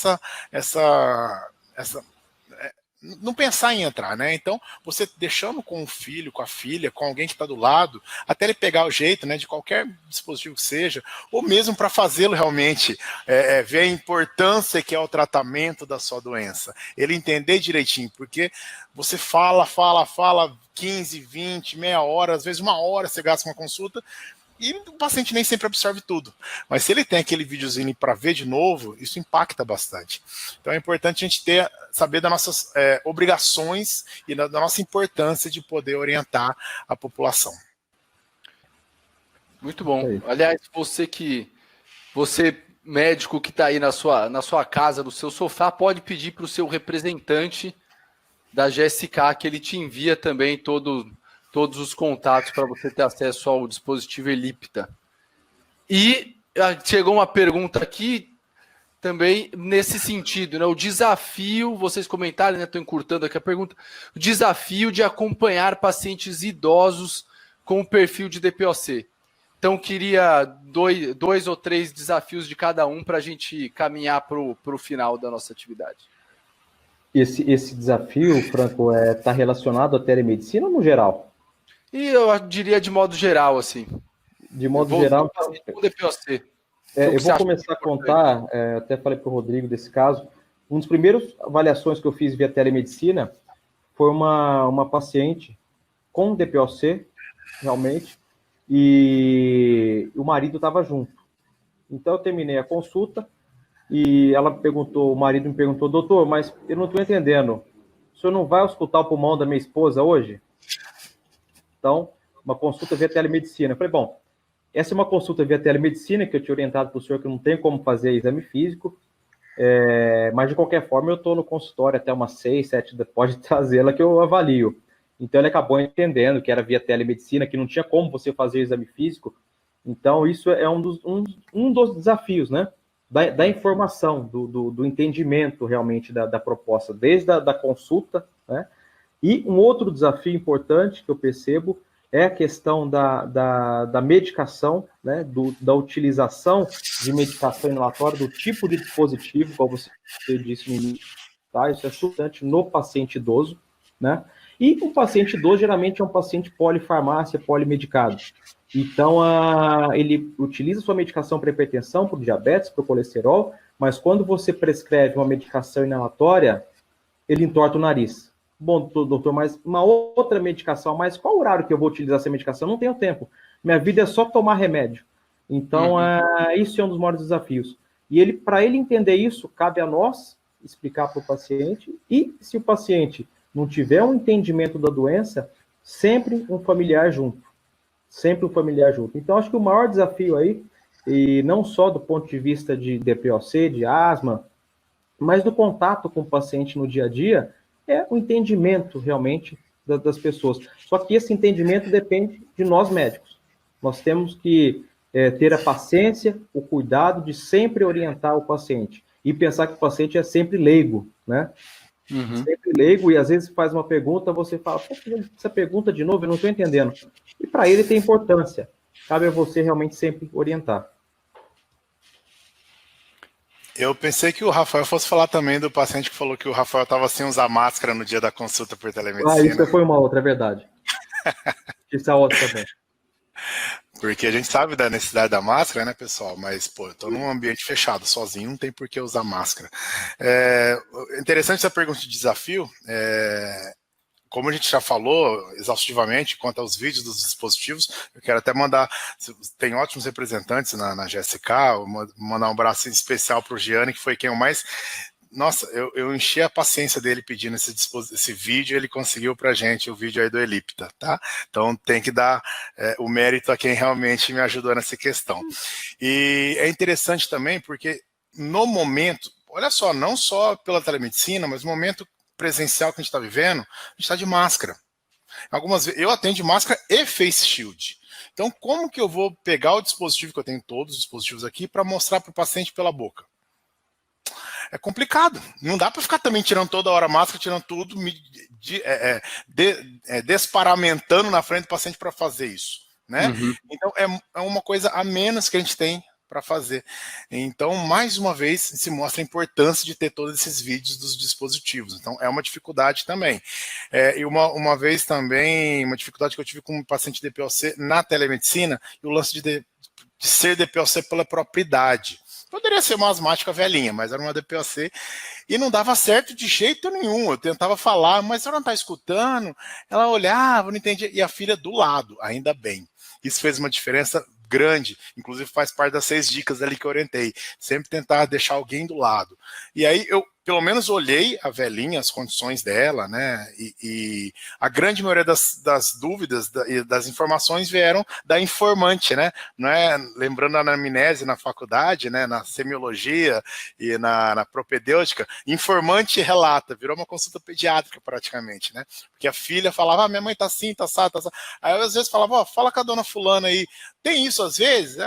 S2: não pensar em entrar, né? Então, você deixando com o filho, com a filha, com alguém que está do lado, até ele pegar o jeito, né, de qualquer dispositivo que seja, ou mesmo para fazê-lo realmente ver a importância que é o tratamento da sua doença, ele entender direitinho, porque você fala 15, 20, meia hora, às vezes 1 hora você gasta uma consulta, e o paciente nem sempre absorve tudo. Mas se ele tem aquele videozinho para ver de novo, isso impacta bastante. Então é importante a gente saber das nossas obrigações e da nossa importância de poder orientar a população.
S1: Muito bom. Aliás, você médico que está aí na sua casa, no seu sofá, pode pedir para o seu representante da GSK que ele te envia também todos os contatos para você ter acesso ao dispositivo Ellipta. E chegou uma pergunta aqui também nesse sentido, né? O desafio, vocês comentaram, né? Estou encurtando aqui a pergunta, o desafio de acompanhar pacientes idosos com o perfil de DPOC. Então, queria 2 ou 3 desafios de cada um para a gente caminhar para o final da nossa atividade.
S3: Esse desafio, Franco, está relacionado à telemedicina ou no geral?
S1: E eu diria de modo geral, assim.
S3: De modo geral,
S1: o DPOC.
S3: Eu vou começar a contar, até falei para o Rodrigo desse caso, uma das primeiras avaliações que eu fiz via telemedicina foi uma paciente com DPOC, realmente, e o marido estava junto. Então, eu terminei a consulta e o marido me perguntou, doutor, mas eu não estou entendendo, o senhor não vai auscultar o pulmão da minha esposa hoje? Então, uma consulta via telemedicina. Eu falei, bom, essa é uma consulta via telemedicina, que eu tinha orientado para o senhor que não tem como fazer exame físico. Mas de qualquer forma eu estou no consultório até umas 6, 7, pode trazê-la que eu avalio. Então ele acabou entendendo que era via telemedicina, que não tinha como você fazer o exame físico. Então isso é um dos desafios, né? Da informação, do entendimento realmente da proposta, desde da consulta, né? E um outro desafio importante que eu percebo é a questão da medicação, né, da utilização de medicação inalatória, do tipo de dispositivo, como você disse no início, tá? Isso é importante no paciente idoso, né? E o paciente idoso geralmente é um paciente polifarmácia, polimedicado. Então, ele utiliza sua medicação para hipertensão, para o diabetes, para o colesterol, mas quando você prescreve uma medicação inalatória, ele entorta o nariz. Bom, doutor, mas uma outra medicação, mas qual horário que eu vou utilizar essa medicação? Não tenho tempo. Minha vida é só tomar remédio. Então, isso é um dos maiores desafios. E para ele entender isso, cabe a nós explicar para o paciente, e se o paciente não tiver um entendimento da doença, sempre um familiar junto. Sempre um familiar junto. Então, acho que o maior desafio aí, e não só do ponto de vista de DPOC, de asma, mas do contato com o paciente no dia a dia, é o entendimento realmente das pessoas. Só que esse entendimento depende de nós médicos. Nós temos que ter a paciência, o cuidado de sempre orientar o paciente e pensar que o paciente é sempre leigo, né? Sempre leigo, e às vezes faz uma pergunta, você fala, essa pergunta de novo, eu não estou entendendo. E para ele tem importância. Cabe a você realmente sempre orientar.
S2: Eu pensei que o Rafael fosse falar também do paciente que falou que o Rafael estava sem usar máscara no dia da consulta por telemedicina.
S3: Isso foi uma outra, é verdade. Isso é outra também.
S2: Porque a gente sabe da necessidade da máscara, né, pessoal? Mas, pô, eu tô num ambiente fechado, sozinho, não tem por que usar máscara. Interessante essa pergunta de desafio. Como a gente já falou exaustivamente quanto aos vídeos dos dispositivos, eu quero até mandar, tem ótimos representantes na GSK, mandar um abraço especial para o Gianni, que foi quem eu mais... Nossa, eu enchi a paciência dele pedindo esse vídeo, ele conseguiu pra gente o vídeo aí do Elipta, tá? Então tem que dar o mérito a quem realmente me ajudou nessa questão. E é interessante também porque no momento, olha só, não só pela telemedicina, mas no momento presencial que a gente está vivendo, a gente está de máscara. Algumas vezes eu atendo de máscara e face shield. Então como que eu vou pegar o dispositivo, que eu tenho todos os dispositivos aqui, para mostrar para o paciente pela boca? É complicado. Não dá para ficar também tirando toda hora a máscara, tirando tudo, desparamentando na frente do paciente para fazer isso, né? Então é uma coisa a menos que a gente tem para fazer. Então, mais uma vez, se mostra a importância de ter todos esses vídeos dos dispositivos. Então, é uma dificuldade também. E uma vez também, uma dificuldade que eu tive com um paciente de DPOC na telemedicina, e o lance de ser DPOC pela própria idade. Poderia ser uma asmática velhinha, mas era uma DPOC e não dava certo de jeito nenhum. Eu tentava falar, mas ela não está escutando. Ela olhava, não entendia. E a filha do lado, ainda bem. Isso fez uma diferença grande, inclusive faz parte das 6 dicas ali que eu orientei. Sempre tentar deixar alguém do lado. E aí eu, pelo menos, olhei a velhinha, as condições dela, né? E a grande maioria das dúvidas e das informações vieram da informante, né? Não é, lembrando a anamnese na faculdade, né? Na semiologia e na propedêutica, informante relata, virou uma consulta pediátrica praticamente, né? Porque a filha falava, minha mãe tá assim, tá assado, tá assado. Aí eu, às vezes falava, fala com a dona fulana aí, tem isso às vezes?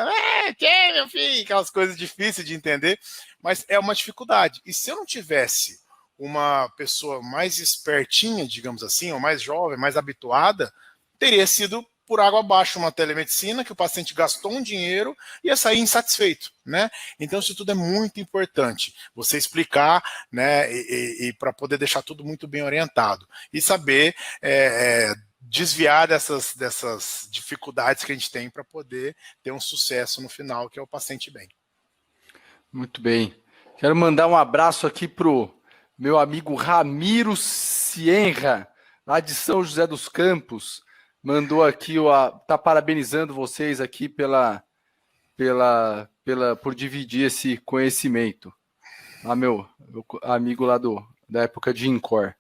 S2: Tem, meu filho, aquelas coisas difíceis de entender, mas é uma dificuldade. E se eu não tivesse uma pessoa mais espertinha, digamos assim, ou mais jovem, mais habituada, teria sido por água abaixo uma telemedicina, que o paciente gastou um dinheiro e ia sair insatisfeito, né? Então isso tudo é muito importante, você explicar, né, e para poder deixar tudo muito bem orientado, e saber desviar dessas dificuldades que a gente tem para poder ter um sucesso no final, que é o paciente bem.
S1: Muito bem. Quero mandar um abraço aqui pro meu amigo Ramiro Sienra, lá de São José dos Campos. Mandou aqui, tá parabenizando vocês aqui por dividir esse conhecimento. Meu amigo lá da época de INCOR.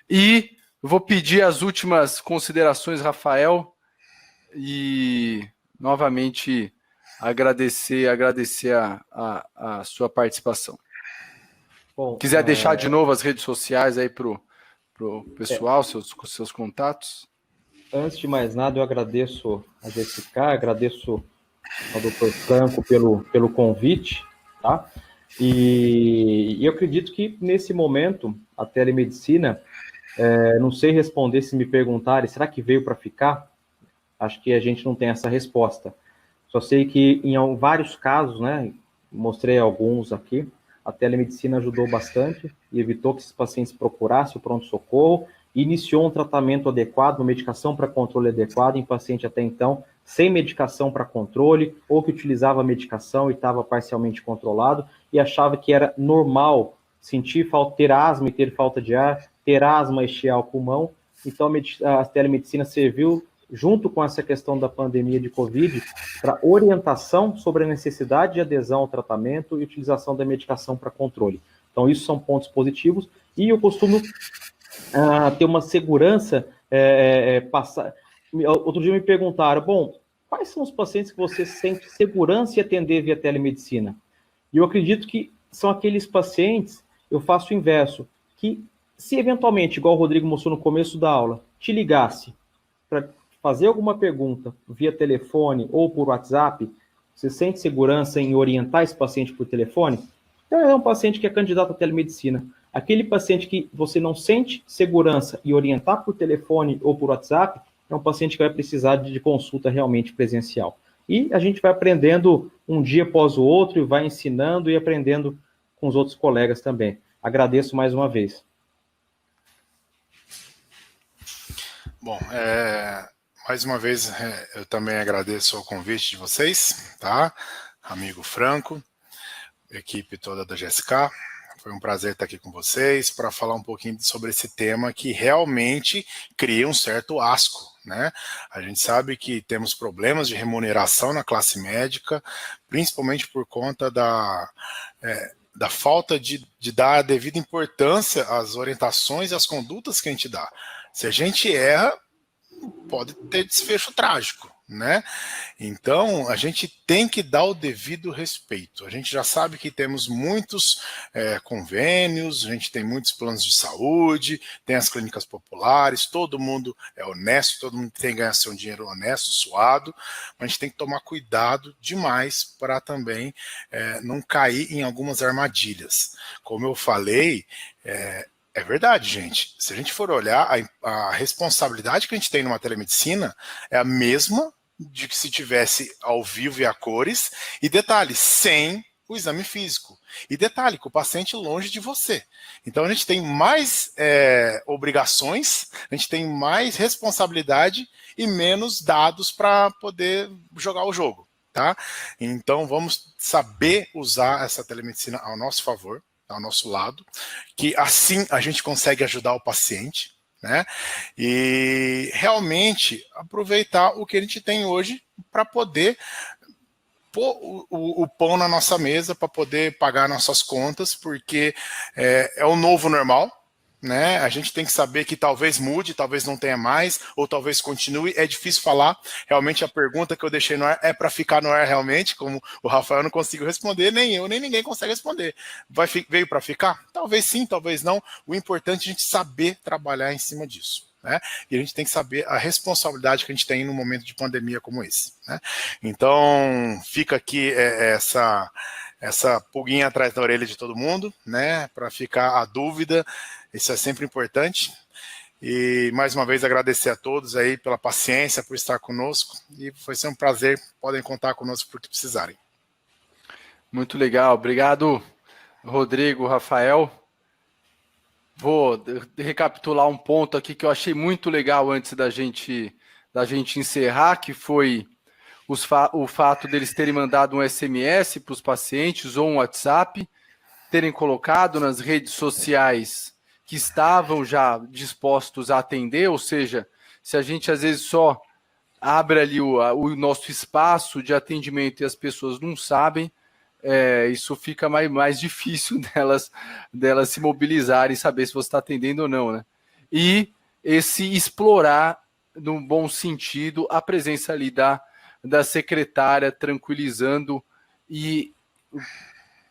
S1: E vou pedir as últimas considerações, Rafael, e novamente agradecer a sua participação.
S3: Bom,
S1: Quiser deixar de novo as redes sociais aí pro pessoal, seus contatos.
S3: Antes de mais nada, eu agradeço a Jessica, agradeço ao Dr. Franco pelo convite, tá? E eu acredito que, nesse momento, a telemedicina, não sei responder se me perguntarem, será que veio para ficar? Acho que a gente não tem essa resposta. Só sei que, em vários casos, né, mostrei alguns aqui, a telemedicina ajudou bastante e evitou que esses pacientes procurassem o pronto-socorro, iniciou um tratamento adequado, uma medicação para controle adequado em paciente até então sem medicação para controle, ou que utilizava a medicação e estava parcialmente controlado, e achava que era normal sentir falta, ter asma e ter falta de ar, ter asma e chiar o pulmão. Então a telemedicina serviu, junto com essa questão da pandemia de Covid, para orientação sobre a necessidade de adesão ao tratamento e utilização da medicação para controle. Então, isso são pontos positivos, e eu costumo ter uma segurança, passar... Outro dia me perguntaram, bom, quais são os pacientes que você sente segurança em atender via telemedicina? E eu acredito que são aqueles pacientes, eu faço o inverso, que se eventualmente, igual o Rodrigo mostrou no começo da aula, te ligasse para fazer alguma pergunta via telefone ou por WhatsApp, você sente segurança em orientar esse paciente por telefone? Então, é um paciente que é candidato à telemedicina. Aquele paciente que você não sente segurança e orientar por telefone ou por WhatsApp, é um paciente que vai precisar de consulta realmente presencial. E a gente vai aprendendo um dia após o outro, e vai ensinando e aprendendo com os outros colegas também. Agradeço mais uma vez.
S2: Bom, mais uma vez eu também agradeço o convite de vocês, tá? Amigo Franco, equipe toda da GSK. Foi um prazer estar aqui com vocês para falar um pouquinho sobre esse tema que realmente cria um certo asco, né? A gente sabe que temos problemas de remuneração na classe médica, principalmente por conta da falta de dar a devida importância às orientações e às condutas que a gente dá. Se a gente erra, pode ter desfecho trágico, né? Então, a gente tem que dar o devido respeito. A gente já sabe que temos muitos convênios, a gente tem muitos planos de saúde, tem as clínicas populares, todo mundo é honesto, todo mundo tem que ganhar seu dinheiro honesto, suado, mas a gente tem que tomar cuidado demais para também não cair em algumas armadilhas. Como eu falei, é verdade, gente. Se a gente for olhar, a responsabilidade que a gente tem numa telemedicina é a mesma de que se tivesse ao vivo e a cores, e detalhe, sem o exame físico. E detalhe, com o paciente longe de você. Então a gente tem mais obrigações, a gente tem mais responsabilidade e menos dados para poder jogar o jogo, tá? Então vamos saber usar essa telemedicina ao nosso favor, ao nosso lado, que assim a gente consegue ajudar o paciente, né? E realmente aproveitar o que a gente tem hoje para poder pôr o pão na nossa mesa, para poder pagar nossas contas, porque é o novo normal, né? A gente tem que saber que talvez mude, talvez não tenha mais, ou talvez continue. É difícil falar. Realmente a pergunta que eu deixei no ar é para ficar no ar realmente, como o Rafael não conseguiu responder, nem eu, nem ninguém consegue responder. Veio para ficar? Talvez sim, talvez não. O importante é a gente saber trabalhar em cima disso, né? E a gente tem que saber a responsabilidade que a gente tem num momento de pandemia como esse, né? Então, fica aqui essa pulguinha atrás da orelha de todo mundo, né? Para ficar a dúvida. Isso é sempre importante. E, mais uma vez, agradecer a todos aí pela paciência, por estar conosco. E foi sempre um prazer. Podem contar conosco por que precisarem.
S1: Muito legal. Obrigado, Rodrigo, Rafael. Vou recapitular um ponto aqui que eu achei muito legal antes da gente encerrar, que foi o fato deles terem mandado um SMS para os pacientes ou um WhatsApp, terem colocado nas redes sociais que estavam já dispostos a atender, ou seja, se a gente às vezes só abre ali o nosso espaço de atendimento e as pessoas não sabem, isso fica mais difícil delas se mobilizarem e saber se você está atendendo ou não, né? E esse explorar, no bom sentido, a presença ali da secretária, tranquilizando e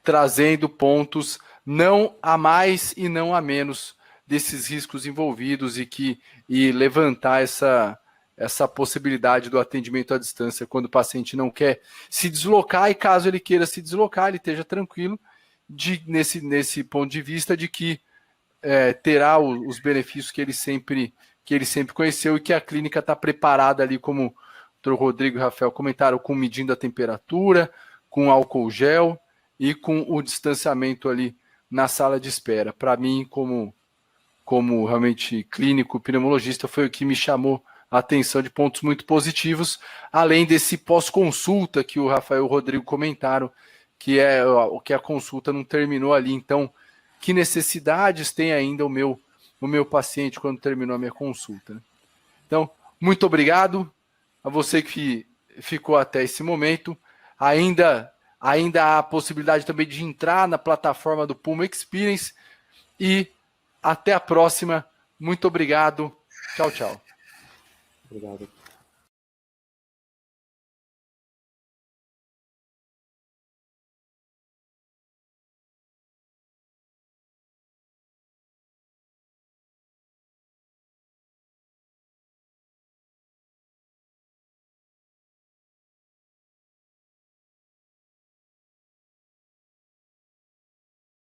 S1: trazendo pontos não a mais e não a menos desses riscos envolvidos e levantar essa possibilidade do atendimento à distância quando o paciente não quer se deslocar, e caso ele queira se deslocar, ele esteja tranquilo nesse ponto de vista de que terá os benefícios que ele sempre conheceu, e que a clínica está preparada ali, como o Dr. Rodrigo e o Rafael comentaram, com medindo a temperatura, com álcool gel e com o distanciamento ali na sala de espera. Para mim, como realmente clínico, pneumologista, foi o que me chamou a atenção de pontos muito positivos, além desse pós-consulta que o Rafael e o Rodrigo comentaram, que é o que a consulta não terminou ali. Então, que necessidades tem ainda o meu paciente quando terminou a minha consulta, né? Então, muito obrigado a você que ficou até esse momento. Ainda há a possibilidade também de entrar na plataforma do Pulmo Experience, e até a próxima. Muito obrigado. Tchau, tchau.
S3: Obrigado.